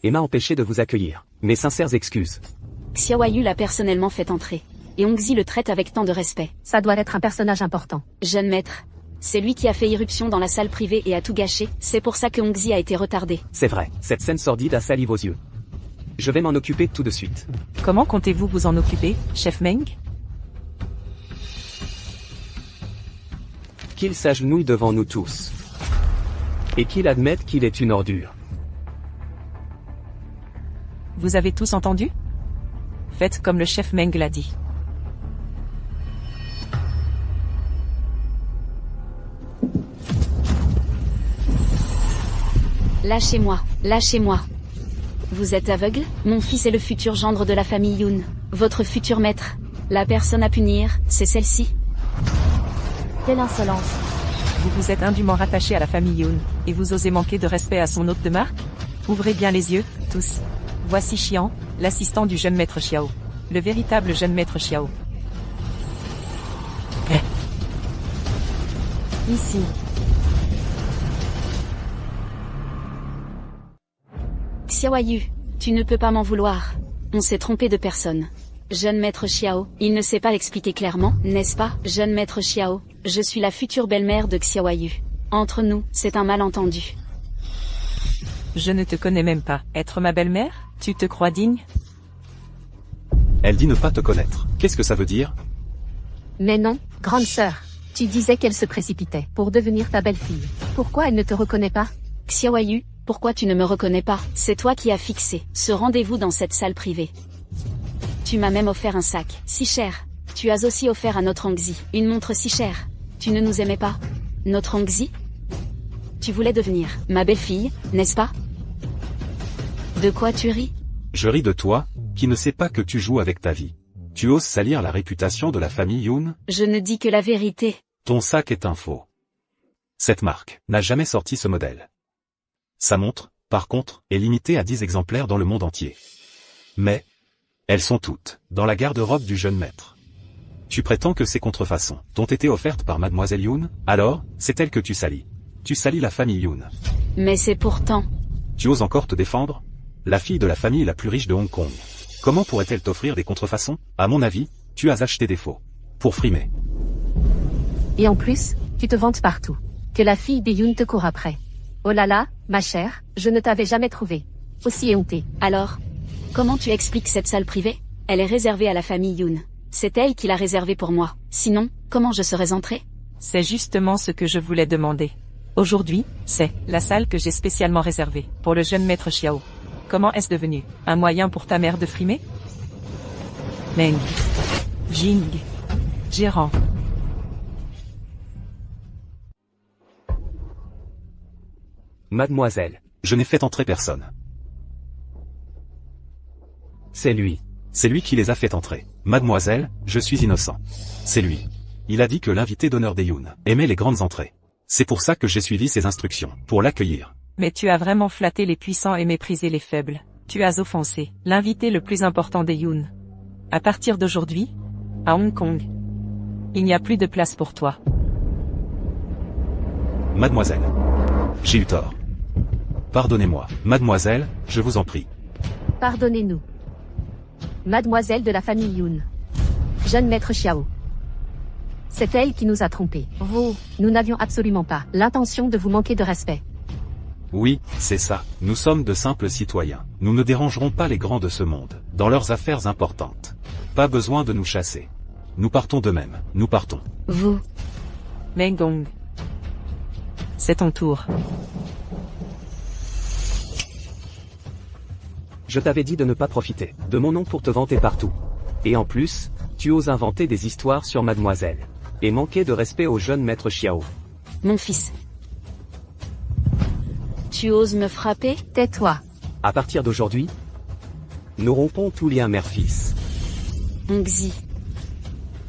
Et m'a empêché de vous accueillir. Mes sincères excuses. Xiaoyu l'a personnellement fait entrer. Et Hongzi le traite avec tant de respect. Ça doit être un personnage important. Jeune maître. C'est lui qui a fait irruption dans la salle privée et a tout gâché. C'est pour ça que Hongzi a été retardé. C'est vrai, cette scène sordide a sali vos yeux. Je vais m'en occuper tout de suite. Comment comptez-vous vous en occuper, chef Meng? Qu'il s'agenouille devant nous tous. Et qu'il admette qu'il est une ordure. Vous avez tous entendu? Faites comme le chef Meng l'a dit. Lâchez-moi, lâchez-moi. Vous êtes aveugle? Mon fils est le futur gendre de la famille Yoon. Votre futur maître. La personne à punir, c'est celle-ci. Quelle insolence. Vous vous êtes indûment rattaché à la famille Yoon, et vous osez manquer de respect à son hôte de marque? Ouvrez bien les yeux, tous. Voici Xian, l'assistant du jeune maître Xiao. Le véritable jeune maître Xiao. Ici. Xiaoyu, tu ne peux pas m'en vouloir. On s'est trompé de personne. Jeune maître Xiao, il ne sait pas l'expliquer clairement, n'est-ce pas, jeune maître Xiao? Je suis la future belle-mère de Xiaoyu. Entre nous, c'est un malentendu. Je ne te connais même pas. Être ma belle-mère? Tu te crois digne? Elle dit ne pas te connaître. Qu'est-ce que ça veut dire? Mais non, grande sœur. Tu disais qu'elle se précipitait pour devenir ta belle-fille. Pourquoi elle ne te reconnaît pas? Xiaoyu, pourquoi tu ne me reconnais pas? C'est toi qui as fixé ce rendez-vous dans cette salle privée. Tu m'as même offert un sac, si cher. Tu as aussi offert à notre Hongzi une montre si chère. Tu ne nous aimais pas? Notre Hongzi? Tu voulais devenir ma belle-fille, n'est-ce pas? De quoi tu ris? Je ris de toi, qui ne sais pas que tu joues avec ta vie. Tu oses salir la réputation de la famille Yoon? Je ne dis que la vérité. Ton sac est un faux. Cette marque n'a jamais sorti ce modèle. Sa montre, par contre, est limitée à 10 exemplaires dans le monde entier. Mais, elles sont toutes dans la garde-robe du jeune maître. Tu prétends que ces contrefaçons t'ont été offertes par Mademoiselle Yoon? Alors, c'est elle que tu salis. Tu salis la famille Yoon. Mais c'est pourtant... Tu oses encore te défendre? La fille de la famille la plus riche de Hong Kong. Comment pourrait-elle t'offrir des contrefaçons? À mon avis, tu as acheté des faux. Pour frimer. Et en plus, tu te vantes partout. Que la fille des Yoon te court après. Oh là là, ma chère, je ne t'avais jamais trouvée aussi éhontée. Alors, comment tu expliques cette salle privée? Elle est réservée à la famille Yoon. C'est elle qui l'a réservée pour moi. Sinon, comment je serais entrée? C'est justement ce que je voulais demander. Aujourd'hui, c'est la salle que j'ai spécialement réservée pour le jeune maître Xiao. Comment est-ce devenu un moyen pour ta mère de frimer? Meng. Jing. Gérant. Mademoiselle, Je n'ai fait entrer personne. c'est lui. C'est lui qui les a fait entrer. Mademoiselle, je suis innocent. C'est lui. Il a dit que l'invité d'honneur des Yoon aimait les grandes entrées. C'est pour ça que j'ai suivi ses instructions, pour l'accueillir. Mais tu as vraiment flatté les puissants et méprisé les faibles. Tu as offensé l'invité le plus important des Yoon. À partir d'aujourd'hui, à Hong Kong, il n'y a plus de place pour toi. Mademoiselle. J'ai eu tort. Pardonnez-moi, mademoiselle, je vous en prie. Pardonnez-nous. Mademoiselle de la famille Yoon. Jeune maître Xiao. C'est elle qui nous a trompés. Nous n'avions absolument pas l'intention de vous manquer de respect. Oui, c'est ça, nous sommes de simples citoyens. Nous ne dérangerons pas les grands de ce monde, dans leurs affaires importantes. Pas besoin de nous chasser. Nous partons de même, nous partons. Vous. Meng Gong. C'est ton tour. Je t'avais dit de ne pas profiter de mon nom pour te vanter partout. Et en plus, tu oses inventer des histoires sur mademoiselle. Et manquer de respect au jeune maître Xiao. Mon fils. Tu oses me frapper? Tais-toi. À partir d'aujourd'hui, nous rompons tout lien mère-fils. Ngzi.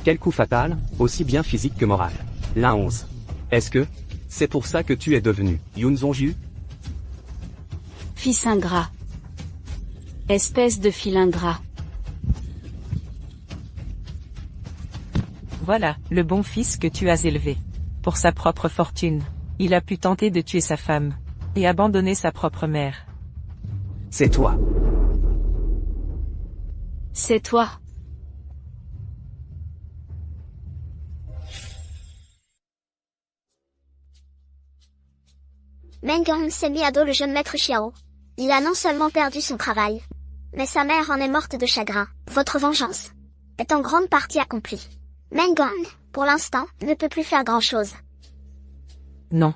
Quel coup fatal, aussi bien physique que moral. L'un 11. Est-ce que c'est pour ça que tu es devenu Yoon Zongju? Fils ingrat. Espèce de fil ingrat. Voilà, le bon fils que tu as élevé. Pour sa propre fortune, il a pu tenter de tuer sa femme. Et abandonner sa propre mère. C'est toi. C'est toi. Meng Gong s'est mis à dos le jeune maître Xiao. Il a non seulement perdu son travail, mais sa mère en est morte de chagrin. Votre vengeance est en grande partie accomplie. Meng Gong, pour l'instant, ne peut plus faire grand-chose. Non.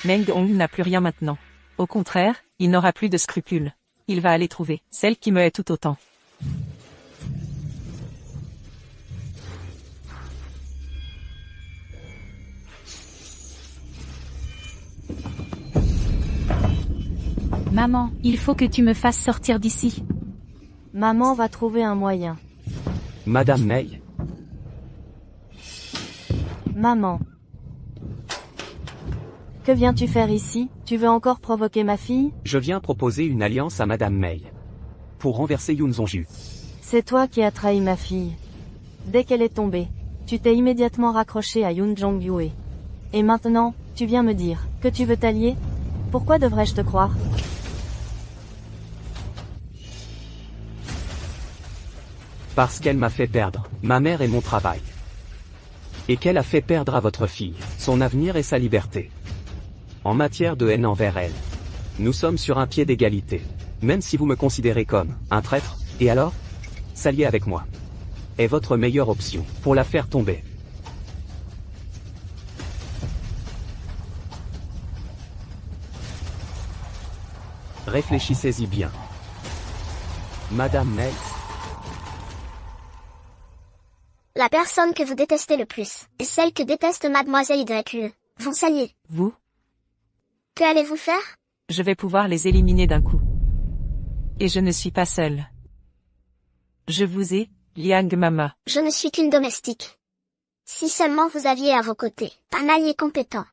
Meng Gong n'a plus rien maintenant. Au contraire, il n'aura plus de scrupules. Il va aller trouver celle qui me hait tout autant. Maman, il faut que tu me fasses sortir d'ici. Maman va trouver un moyen. Madame Mei. Maman. Que viens-tu faire ici? Tu veux encore provoquer ma fille? Je viens proposer une alliance à Madame Mei. Pour renverser Yoon Zongju. C'est toi qui as trahi ma fille. Dès qu'elle est tombée, tu t'es immédiatement raccroché à Yoon Jong-yue. Et maintenant, tu viens me dire que tu veux t'allier? Pourquoi devrais-je te croire? Parce qu'elle m'a fait perdre ma mère et mon travail. Et qu'elle a fait perdre à votre fille son avenir et sa liberté. En matière de haine envers elle, nous sommes sur un pied d'égalité. Même si vous me considérez comme un traître, et alors? S'allier avec moi est votre meilleure option pour la faire tomber. Réfléchissez-y bien. Madame Mei. La personne que vous détestez le plus, et celle que déteste Mademoiselle YE, vont s'allier. Vous? Que allez-vous faire? Je vais pouvoir les éliminer d'un coup. Et je ne suis pas seule. Je vous ai, Liang Mama. Je ne suis qu'une domestique. Si seulement vous aviez à vos côtés un allié compétent.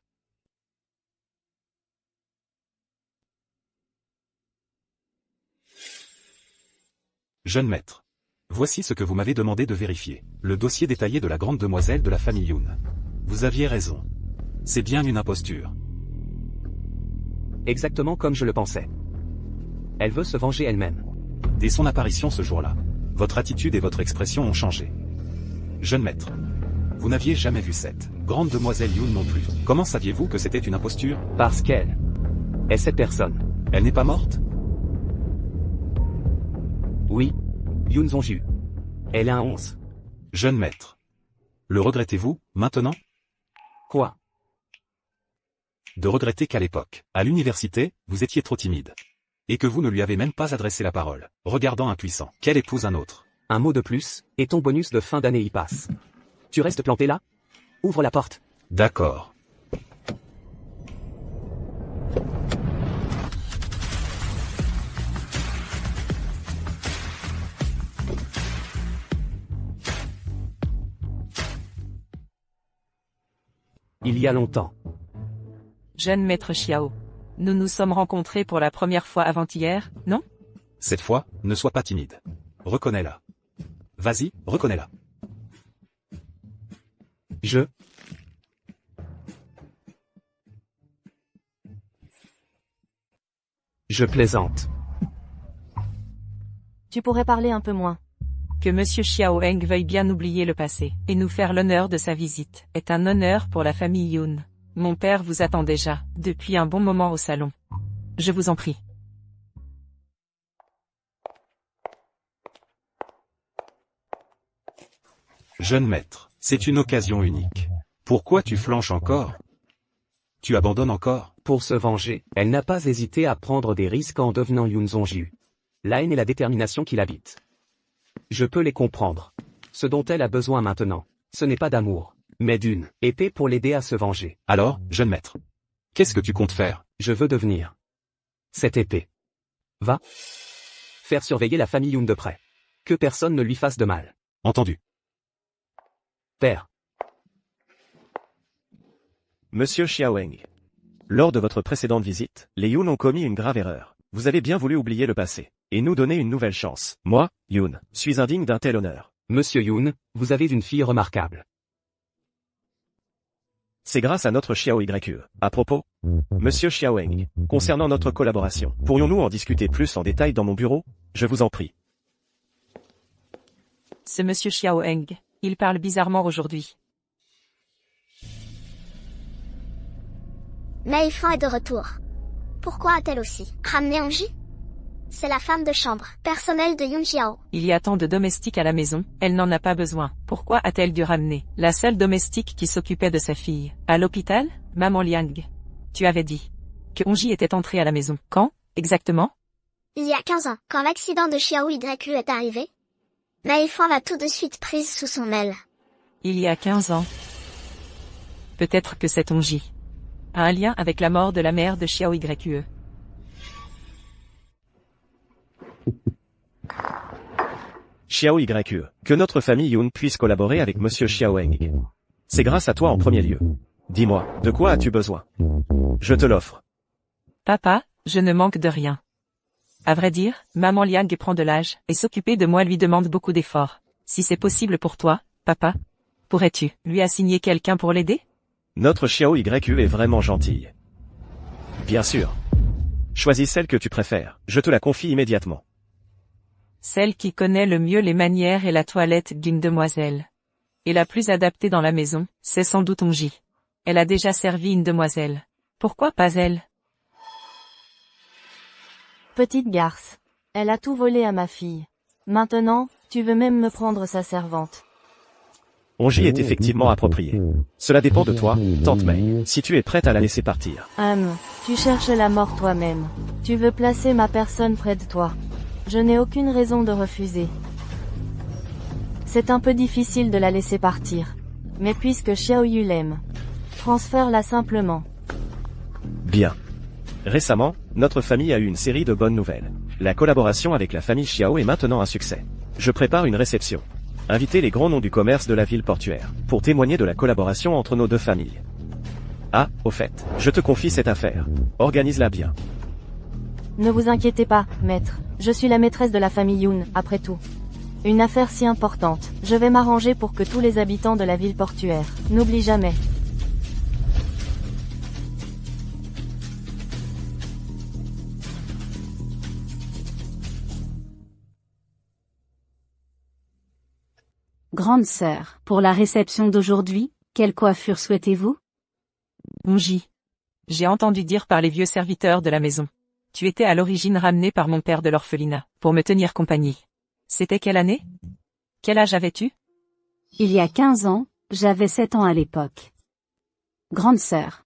Jeune maître. Voici ce que vous m'avez demandé de vérifier. Le dossier détaillé de la grande demoiselle de la famille Yoon. Vous aviez raison. C'est bien une imposture. Exactement comme je le pensais. Elle veut se venger elle-même. Dès son apparition ce jour-là, votre attitude et votre expression ont changé. Jeune maître. Vous n'aviez jamais vu cette grande demoiselle Yoon non plus. Comment saviez-vous que c'était une imposture? Parce qu'elle est cette personne. Elle n'est pas morte? Oui. Yoon Zongju. Elle a un 11. Jeune maître. Le regrettez-vous, maintenant? Quoi? De regretter qu'à l'époque, à l'université, vous étiez trop timide. Et que vous ne lui avez même pas adressé la parole, regardant impuissant, qu'elle épouse un autre. Un mot de plus, et ton bonus de fin d'année y passe. Tu restes planté là? Ouvre la porte. D'accord. Il y a longtemps. Jeune maître Xiao. Nous nous sommes rencontrés pour la première fois avant-hier, non? Cette fois, ne sois pas timide. Reconnais-la. Vas-y, reconnais-la. Je plaisante. Tu pourrais parler un peu moins. Que Monsieur Xiao Heng veuille bien oublier le passé, et nous faire l'honneur de sa visite, est un honneur pour la famille Yun. Mon père vous attend déjà, depuis un bon moment au salon. Je vous en prie. Jeune maître, c'est une occasion unique. Pourquoi tu flanches encore? Tu abandonnes encore? Pour se venger, elle n'a pas hésité à prendre des risques en devenant Yun Zhongju. La haine et la détermination qui l'habitent. Je peux les comprendre. Ce dont elle a besoin maintenant, ce n'est pas d'amour, mais d'une épée pour l'aider à se venger. Alors, jeune maître, qu'est-ce que tu comptes faire? Je veux devenir cette épée. Va faire surveiller la famille Yun de près. Que personne ne lui fasse de mal. Entendu. Père. Monsieur Xiaoheng. Lors de votre précédente visite, les Yun ont commis une grave erreur. Vous avez bien voulu oublier le passé, et nous donner une nouvelle chance. Moi, Yun, suis indigne d'un tel honneur. Monsieur Yun, vous avez une fille remarquable. C'est grâce à notre Xiao YE. À propos, Monsieur Xiaoheng, concernant notre collaboration, pourrions-nous en discuter plus en détail dans mon bureau? Je vous en prie. C'est Monsieur Xiao Heng. Il parle bizarrement aujourd'hui. Mei Fan est de retour. Pourquoi a-t-elle aussi ramené Angie? C'est la femme de chambre, personnelle de Yun Xiao. Il y a tant de domestiques à la maison, elle n'en a pas besoin. Pourquoi a-t-elle dû ramener la seule domestique qui s'occupait de sa fille? À l'hôpital, Maman Liang. Tu avais dit que Onji était entrée à la maison. Quand, exactement? Il y a 15 ans, quand l'accident de Xiao YU est arrivé, Mei Fan l'a tout de suite prise sous son aile. Il y a 15 ans. Peut-être que cet Onji a un lien avec la mort de la mère de Xiao YE. Xiao YE, que notre famille Yun puisse collaborer avec Monsieur Xiaoheng. C'est grâce à toi en premier lieu. Dis-moi, de quoi as-tu besoin? Je te l'offre. Papa, je ne manque de rien. À vrai dire, Maman Liang prend de l'âge, et s'occuper de moi lui demande beaucoup d'efforts. Si c'est possible pour toi, papa, pourrais-tu lui assigner quelqu'un pour l'aider? Notre Xiao YE est vraiment gentille. Bien sûr. Choisis celle que tu préfères, je te la confie immédiatement. Celle qui connaît le mieux les manières et la toilette d'une demoiselle. Et la plus adaptée dans la maison, c'est sans doute Onji. Elle a déjà servi une demoiselle. Pourquoi pas elle? Petite garce. Elle a tout volé à ma fille. Maintenant, tu veux même me prendre sa servante. Onji est effectivement approprié. Cela dépend de toi, tante Mei, si tu es prête à la laisser partir. Tu cherches la mort toi-même. Tu veux placer ma personne près de toi. Je n'ai aucune raison de refuser. C'est un peu difficile de la laisser partir. Mais puisque Xiao Yu l'aime, transfère-la simplement. Bien. Récemment, notre famille a eu une série de bonnes nouvelles. La collaboration avec la famille Xiao est maintenant un succès. Je prépare une réception. Invitez les grands noms du commerce de la ville portuaire, pour témoigner de la collaboration entre nos deux familles. Ah, au fait, je te confie cette affaire. Organise-la bien. Ne vous inquiétez pas, maître. Je suis la maîtresse de la famille Yun, après tout. Une affaire si importante, je vais m'arranger pour que tous les habitants de la ville portuaire n'oublient jamais. Grande sœur, pour la réception d'aujourd'hui, quelle coiffure souhaitez-vous? Onji. J'ai entendu dire par les vieux serviteurs de la maison. Tu étais à l'origine ramené par mon père de l'orphelinat, pour me tenir compagnie. C'était quelle année? Quel âge avais-tu? Il y a 15 ans, j'avais 7 ans à l'époque. Grande sœur.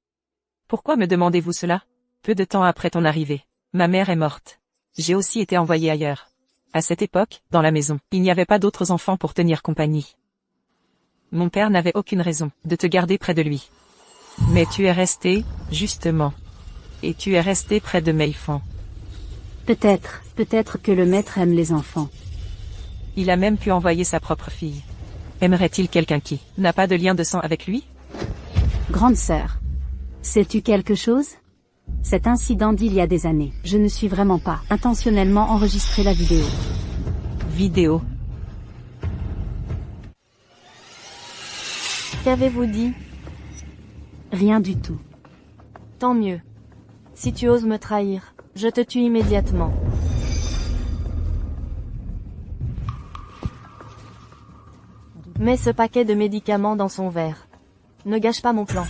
Pourquoi me demandez-vous cela? Peu de temps après ton arrivée, ma mère est morte. J'ai aussi été envoyée ailleurs. À cette époque, dans la maison, il n'y avait pas d'autres enfants pour tenir compagnie. Mon père n'avait aucune raison de te garder près de lui. Mais tu es resté, justement. Et tu es resté près de Mei Fan. Peut-être que le maître aime les enfants. Il a même pu envoyer sa propre fille. Aimerait-il quelqu'un qui n'a pas de lien de sang avec lui? Grande sœur. Sais-tu quelque chose? Cet incident d'il y a des années, je ne suis vraiment pas intentionnellement enregistré la vidéo. Vidéo. Qu'avez-vous dit? Rien du tout. Tant mieux. Si tu oses me trahir, je te tue immédiatement. Mets ce paquet de médicaments dans son verre. Ne gâche pas mon plan.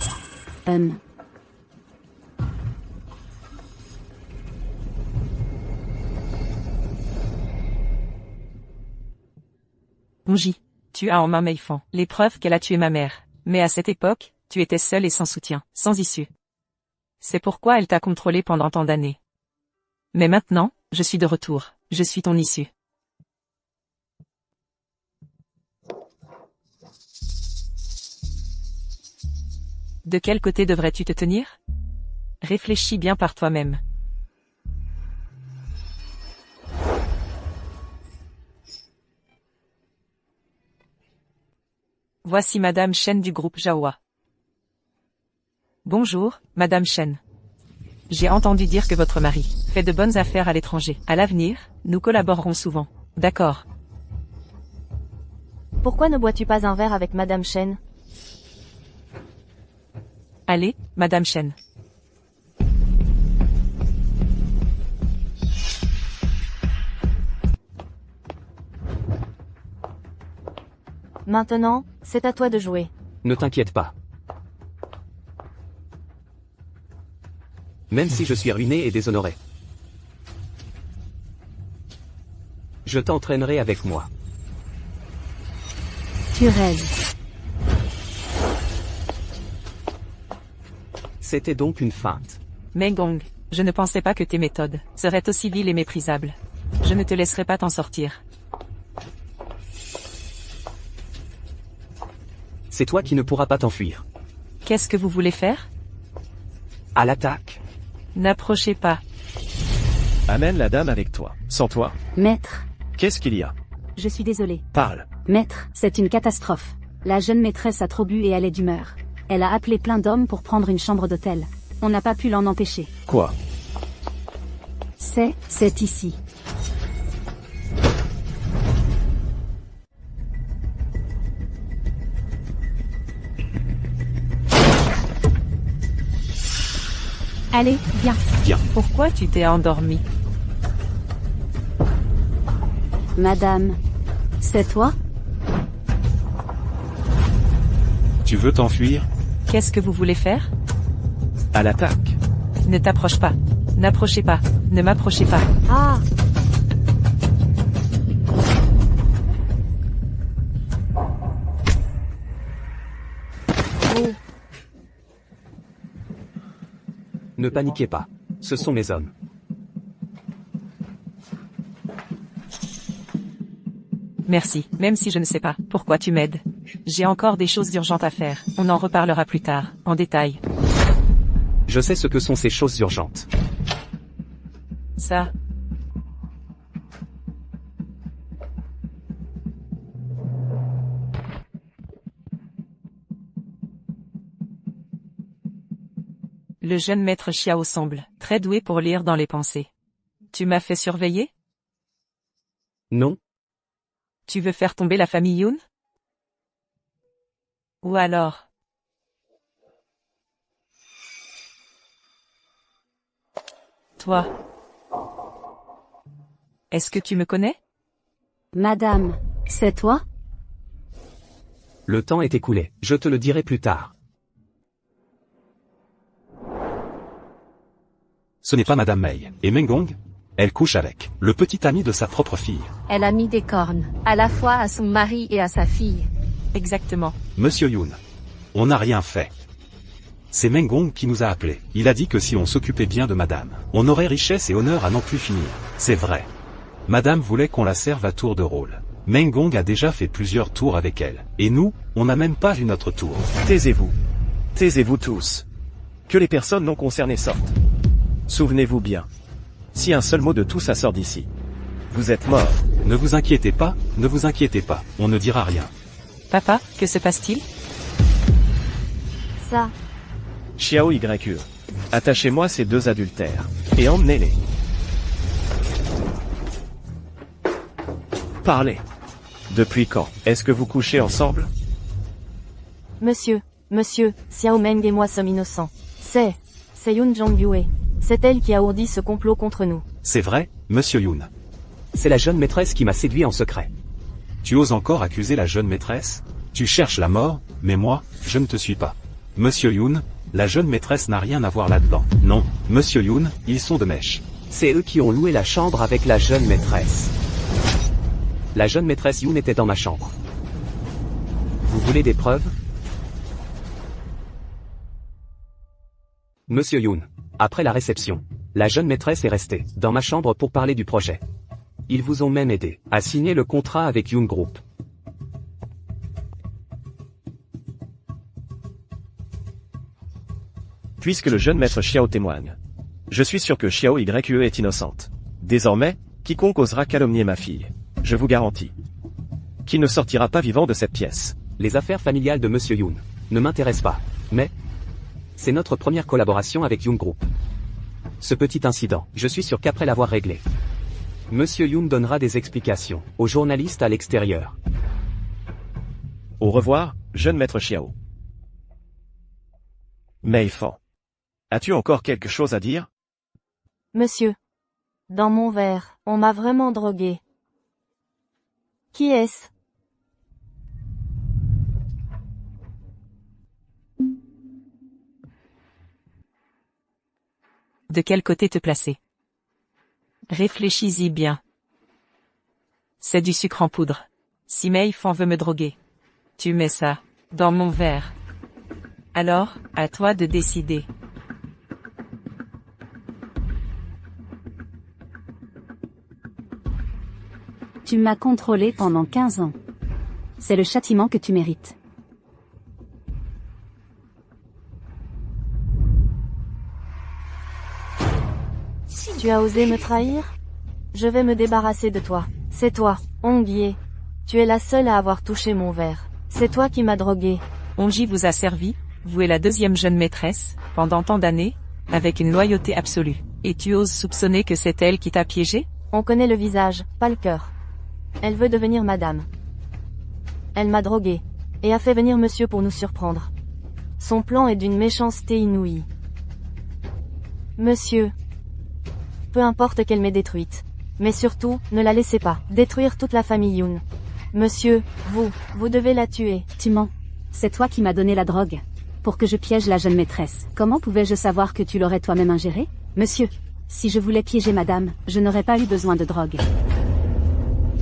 Onji, tu as en main Meifan les preuves qu'elle a tué ma mère. Mais à cette époque, tu étais seul et sans soutien, sans issue. C'est pourquoi elle t'a contrôlé pendant tant d'années. Mais maintenant, je suis de retour, je suis ton issue. De quel côté devrais-tu te tenir? Réfléchis bien par toi-même. Voici Madame Chen du groupe Jawa. Bonjour, Madame Chen. J'ai entendu dire que votre mari fait de bonnes affaires à l'étranger. À l'avenir, nous collaborerons souvent. D'accord. Pourquoi ne bois-tu pas un verre avec Madame Chen? Allez, Madame Chen. Maintenant, c'est à toi de jouer. Ne t'inquiète pas. Même si je suis ruiné et déshonoré. Je t'entraînerai avec moi. Tu rêves. C'était donc une feinte. Mengong, je ne pensais pas que tes méthodes seraient aussi viles et méprisables. Je ne te laisserai pas t'en sortir. C'est toi qui ne pourras pas t'enfuir. Qu'est-ce que vous voulez faire? À l'attaque. N'approchez pas. Amène la dame avec toi. Sans toi, Maître, qu'est-ce qu'il y a? je suis désolée. Parle. Maître, c'est une catastrophe. La jeune maîtresse a trop bu et elle est d'humeur. Elle a appelé plein d'hommes pour prendre une chambre d'hôtel. On n'a pas pu l'en empêcher. Quoi? C'est ici. Allez, viens. Pourquoi tu t'es endormi? Madame, c'est toi? Tu veux t'enfuir? Qu'est-ce que vous voulez faire? À l'attaque. Ne t'approche pas. N'approchez pas. Ne m'approchez pas. Ah! Oh. Ne paniquez pas. Ce sont mes hommes. Merci, même si je ne sais pas pourquoi tu m'aides. J'ai encore des choses urgentes à faire. On en reparlera plus tard, en détail. Je sais ce que sont ces choses urgentes. Ça. Le jeune maître Xiao semble très doué pour lire dans les pensées. Tu m'as fait surveiller? Non, Tu veux faire tomber la famille Yun? Ou alors? Toi. Est-ce que tu me connais? Madame, c'est toi? le temps est écoulé. Je te le dirai plus tard. Ce n'est pas Madame Mei. Et Mengong? Elle couche avec le petit ami de sa propre fille. Elle a mis des cornes, à la fois à son mari et à sa fille. Exactement. Monsieur Yun. On n'a rien fait. C'est Mengong qui nous a appelés. Il a dit que si on s'occupait bien de Madame, on aurait richesse et honneur à n'en plus finir. C'est vrai. Madame voulait qu'on la serve à tour de rôle. Mengong a déjà fait plusieurs tours avec elle. Et nous, on n'a même pas vu notre tour. Taisez-vous. Taisez-vous tous. Que les personnes non concernées sortent. Souvenez-vous bien. Si un seul mot de tout ça sort d'ici, vous êtes mort. Ne vous inquiétez pas, ne vous inquiétez pas, on ne dira rien. Papa, que se passe-t-il? Ça. Xiao Yue. Attachez-moi ces deux adultères. Et emmenez-les. Parlez. Depuis quand est-ce que vous couchez ensemble? Monsieur, Xiao Meng et moi sommes innocents. C'est Yoon Jong-yue. C'est elle qui a ourdi ce complot contre nous. C'est vrai, monsieur Yoon. C'est la jeune maîtresse qui m'a séduit en secret. Tu oses encore accuser la jeune maîtresse? Tu cherches la mort, mais moi, je ne te suis pas. Monsieur Yoon, la jeune maîtresse n'a rien à voir là-dedans. Non, monsieur Yoon, ils sont de mèche. C'est eux qui ont loué la chambre avec la jeune maîtresse. La jeune maîtresse Yoon était dans ma chambre. Vous voulez des preuves? Monsieur Yoon, après la réception, la jeune maîtresse est restée dans ma chambre pour parler du projet. Ils vous ont même aidé à signer le contrat avec Yoon Group. Puisque le jeune maître Xiao témoigne. Je suis sûr que Xiao Yue est innocente. Désormais, quiconque osera calomnier ma fille, je vous garantis qu'il ne sortira pas vivant de cette pièce. Les affaires familiales de Monsieur Yoon ne m'intéressent pas, mais c'est notre première collaboration avec Yoon Group. Ce petit incident, je suis sûr qu'après l'avoir réglé, Monsieur Yoon donnera des explications aux journalistes à l'extérieur. Au revoir, jeune maître Xiao. Mei Fan. As-tu encore quelque chose à dire? Monsieur. Dans mon verre, on m'a vraiment drogué. Qui est-ce? De quel côté te placer? Réfléchis-y bien. C'est du sucre en poudre. Si Mei Fan veut me droguer, tu mets ça dans mon verre. Alors, à toi de décider. Tu m'as contrôlé pendant 15 ans. C'est le châtiment que tu mérites. Tu as osé me trahir? Je vais me débarrasser de toi. C'est toi, Hongye. Tu es la seule à avoir touché mon verre. C'est toi qui m'as drogué. Hongye vous a servi, vous et la deuxième jeune maîtresse, pendant tant d'années, avec une loyauté absolue. Et tu oses soupçonner que c'est elle qui t'a piégé? On connaît le visage, pas le cœur. Elle veut devenir madame. Elle m'a drogué. Et a fait venir monsieur pour nous surprendre. Son plan est d'une méchanceté inouïe. Monsieur. Peu importe qu'elle m'ait détruite. Mais surtout, ne la laissez pas détruire toute la famille Yoon. Monsieur, vous devez la tuer. Tu mens. C'est toi qui m'as donné la drogue. Pour que je piège la jeune maîtresse. Comment pouvais-je savoir que tu l'aurais toi-même ingérée? Monsieur, si je voulais piéger madame, je n'aurais pas eu besoin de drogue.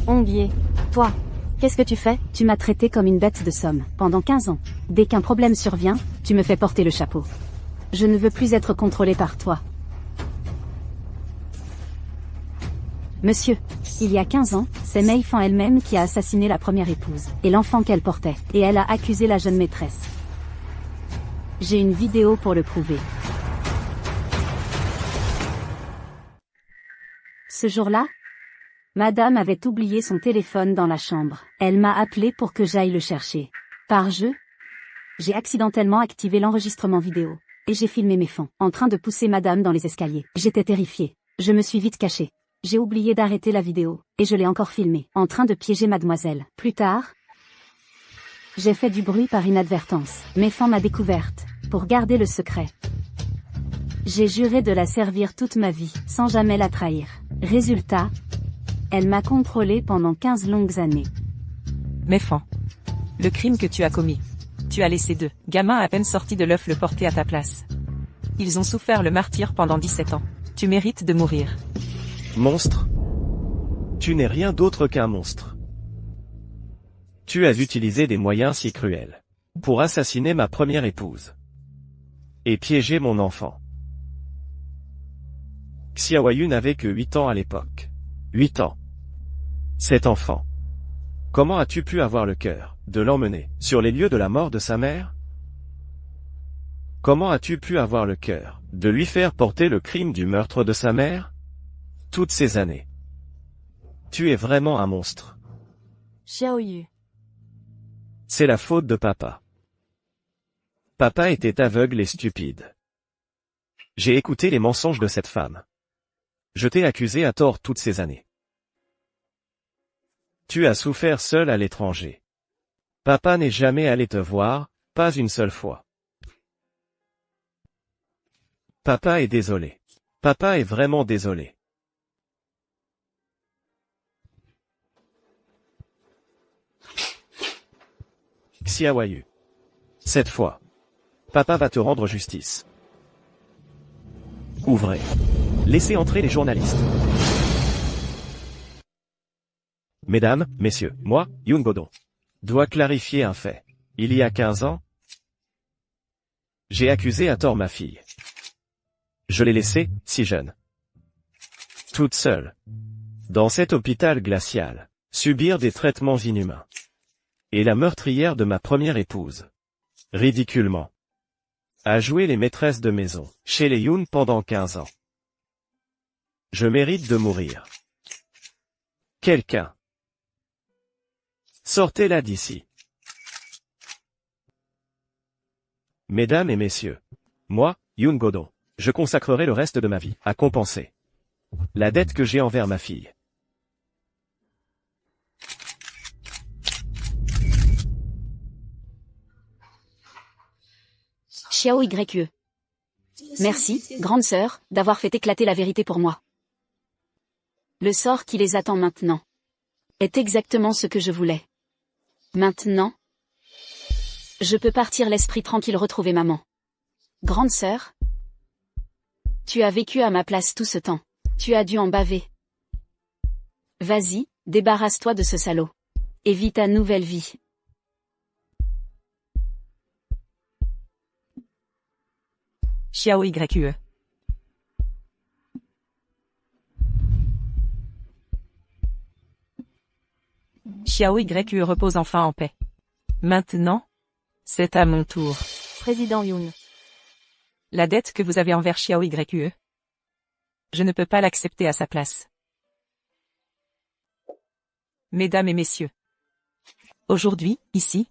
Hongye, toi, qu'est-ce que tu fais? Tu m'as traité comme une bête de somme, pendant 15 ans. Dès qu'un problème survient, tu me fais porter le chapeau. Je ne veux plus être contrôlé par toi. Monsieur, il y a 15 ans, c'est Mei Fan elle-même qui a assassiné la première épouse, et l'enfant qu'elle portait, et elle a accusé la jeune maîtresse. J'ai une vidéo pour le prouver. Ce jour-là, madame avait oublié son téléphone dans la chambre. Elle m'a appelé pour que j'aille le chercher. Par jeu, j'ai accidentellement activé l'enregistrement vidéo, et j'ai filmé mes fans, en train de pousser madame dans les escaliers. J'étais terrifiée. Je me suis vite cachée. J'ai oublié d'arrêter la vidéo, et je l'ai encore filmée, en train de piéger mademoiselle. Plus tard, j'ai fait du bruit par inadvertance. Mei Fan m'a découverte, pour garder le secret. J'ai juré de la servir toute ma vie, sans jamais la trahir. Résultat, elle m'a contrôlé pendant 15 longues années. Mei Fan. Le crime que tu as commis. Tu as laissé 2 gamins à peine sortis de l'œuf le porter à ta place. Ils ont souffert le martyre pendant 17 ans. Tu mérites de mourir. Monstre. Tu n'es rien d'autre qu'un monstre. Tu as utilisé des moyens si cruels pour assassiner ma première épouse et piéger mon enfant. Xiao Yue n'avait que 8 ans à l'époque. 8 ans. Cet enfant. Comment as-tu pu avoir le cœur de l'emmener sur les lieux de la mort de sa mère? Comment as-tu pu avoir le cœur de lui faire porter le crime du meurtre de sa mère? Toutes ces années. Tu es vraiment un monstre. Xiao Yue. C'est la faute de papa. Papa était aveugle et stupide. J'ai écouté les mensonges de cette femme. Je t'ai accusé à tort toutes ces années. Tu as souffert seul à l'étranger. Papa n'est jamais allé te voir, pas une seule fois. Papa est désolé. Papa est vraiment désolé. Xiaoyu. Cette fois, papa va te rendre justice. Ouvrez. Laissez entrer les journalistes. Mesdames, messieurs, moi, Yoon Godong, dois clarifier un fait. Il y a 15 ans, j'ai accusé à tort ma fille. Je l'ai laissée, si jeune, toute seule, dans cet hôpital glacial, subir des traitements inhumains. Et la meurtrière de ma première épouse, ridiculement, a joué les maîtresses de maison, chez les Yoon pendant 15 ans. Je mérite de mourir. Quelqu'un. Sortez-la d'ici. Mesdames et messieurs, moi, Yoon Godong, je consacrerai le reste de ma vie à compenser la dette que j'ai envers ma fille. Xiao Yue. Merci, grande sœur, d'avoir fait éclater la vérité pour moi. Le sort qui les attend maintenant est exactement ce que je voulais. Maintenant, je peux partir l'esprit tranquille retrouver maman. Grande sœur, tu as vécu à ma place tout ce temps. Tu as dû en baver. Vas-y, débarrasse-toi de ce salaud. Et vis ta nouvelle vie. Xiao Yue. Xiao Yue repose enfin en paix. Maintenant, c'est à mon tour. Président Yoon. La dette que vous avez envers Xiao Yue, je ne peux pas l'accepter à sa place. Mesdames et messieurs, aujourd'hui, ici,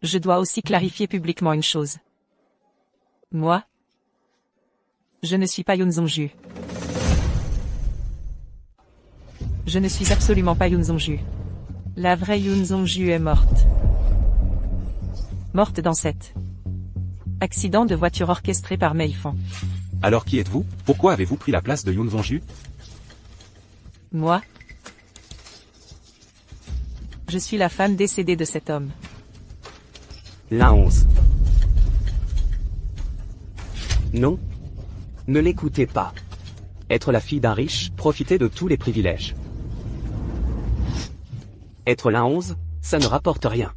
je dois aussi clarifier publiquement une chose. Moi, je ne suis pas Yoon Zongju. Je ne suis absolument pas Yoon Zongju. La vraie Yoon Zongju est morte. Morte dans cet accident de voiture orchestré par Mei Fan. Alors qui êtes-vous? Pourquoi avez-vous pris la place de Yoon Zongju? Moi, je suis la femme décédée de cet homme. La 11. Non. Ne l'écoutez pas. Être la fille d'un riche, profiter de tous les privilèges. Être la 11, ça ne rapporte rien.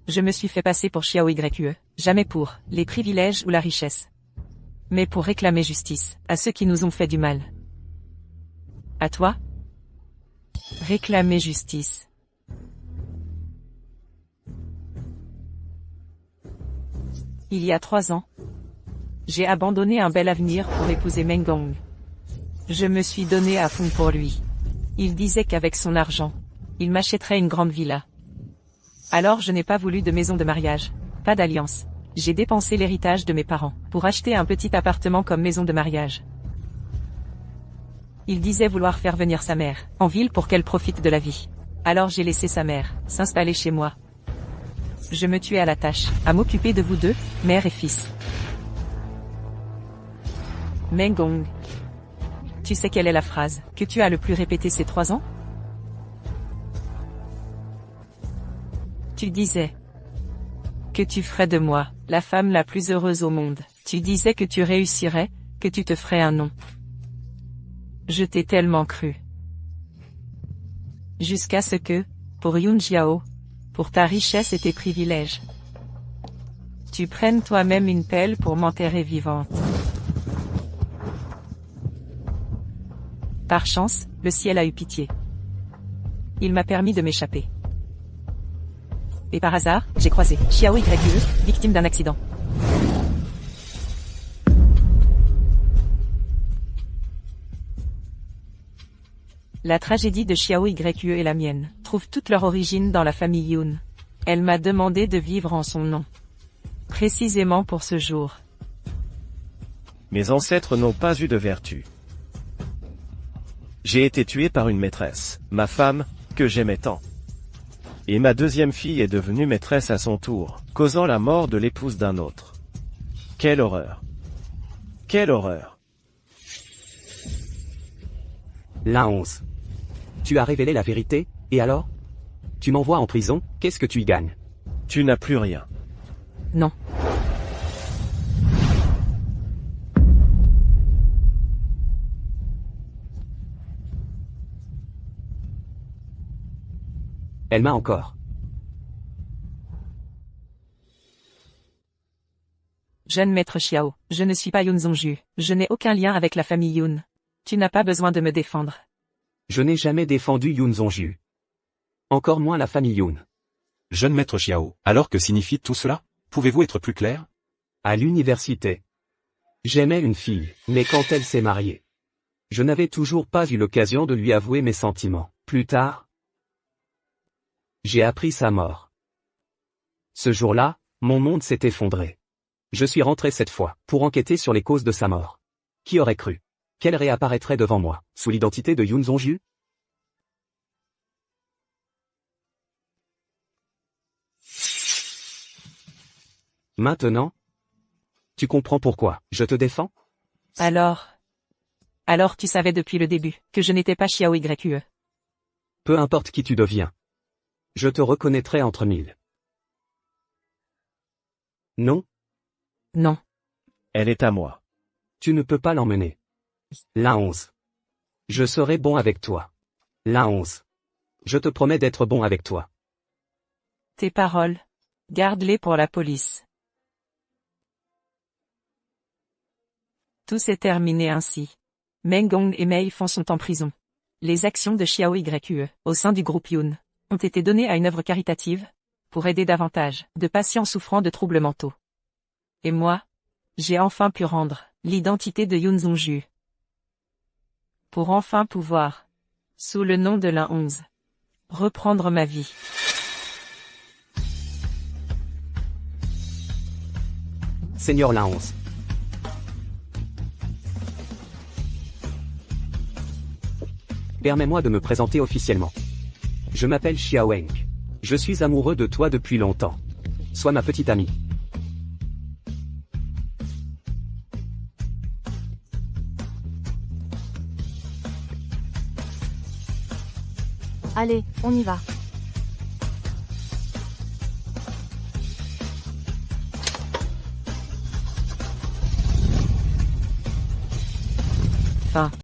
Je me suis fait passer pour Xiao Yue, jamais pour les privilèges ou la richesse, mais pour réclamer justice à ceux qui nous ont fait du mal. À toi, réclamer justice. Il y a 3 ans, j'ai abandonné un bel avenir pour épouser Meng Gong. Je me suis donné à fond pour lui. Il disait qu'avec son argent, il m'achèterait une grande villa. Alors je n'ai pas voulu de maison de mariage, pas d'alliance. J'ai dépensé l'héritage de mes parents pour acheter un petit appartement comme maison de mariage. Il disait vouloir faire venir sa mère en ville pour qu'elle profite de la vie. Alors j'ai laissé sa mère s'installer chez moi. Je me tuais à la tâche, à m'occuper de vous deux, mère et fils. Meng Gong, tu sais quelle est la phrase que tu as le plus répétée ces 3 ans? Tu disais que tu ferais de moi la femme la plus heureuse au monde. Tu disais que tu réussirais, que tu te ferais un nom. Je t'ai tellement cru. Jusqu'à ce que, pour Yoon Jiao, pour ta richesse et tes privilèges, tu prennes toi-même une pelle pour m'enterrer vivante. Par chance, le ciel a eu pitié. Il m'a permis de m'échapper. Et par hasard, j'ai croisé Xiao Yue, victime d'un accident. La tragédie de Xiao Yue et la mienne trouvent toute leur origine dans la famille Yoon. Elle m'a demandé de vivre en son nom. Précisément pour ce jour. Mes ancêtres n'ont pas eu de vertu. J'ai été tué par une maîtresse, ma femme, que j'aimais tant. Et ma deuxième fille est devenue maîtresse à son tour, causant la mort de l'épouse d'un autre. Quelle horreur! Quelle horreur! La 11. Tu as révélé la vérité, et alors? Tu m'envoies en prison, qu'est-ce que tu y gagnes? Tu n'as plus rien. Non. Elle m'a encore. Jeune maître Xiao, je ne suis pas Yun Zongju, je n'ai aucun lien avec la famille Yun. Tu n'as pas besoin de me défendre. Je n'ai jamais défendu Yun Zongju. Encore moins la famille Yun. Jeune maître Xiao, alors que signifie tout cela? Pouvez-vous être plus clair? À l'université. J'aimais une fille, mais quand elle s'est mariée, je n'avais toujours pas eu l'occasion de lui avouer mes sentiments. Plus tard, j'ai appris sa mort. Ce jour-là, mon monde s'est effondré. Je suis rentré cette fois, pour enquêter sur les causes de sa mort. Qui aurait cru qu'elle réapparaîtrait devant moi, sous l'identité de Yun Zongju? Maintenant, tu comprends pourquoi je te défends? Alors tu savais depuis le début que je n'étais pas Xiao Yue. Peu importe qui tu deviens. Je te reconnaîtrai entre mille. Non? Non. Elle est à moi. Tu ne peux pas l'emmener. La 11. Je serai bon avec toi. La 11. Je te promets d'être bon avec toi. Tes paroles, garde-les pour la police. Tout s'est terminé ainsi. Meng Gong et Mei Fan sont en prison. Les actions de Xiao Yue, au sein du groupe Yun, ont été données à une œuvre caritative, pour aider davantage de patients souffrant de troubles mentaux. Et moi, j'ai enfin pu rendre l'identité de Yun Zongju. Pour enfin pouvoir, sous le nom de la 11, reprendre ma vie. Seigneur la 11. Permets-moi de me présenter officiellement. Je m'appelle Xiao Weng. Je suis amoureux de toi depuis longtemps. Sois ma petite amie. Allez, on y va. Fin.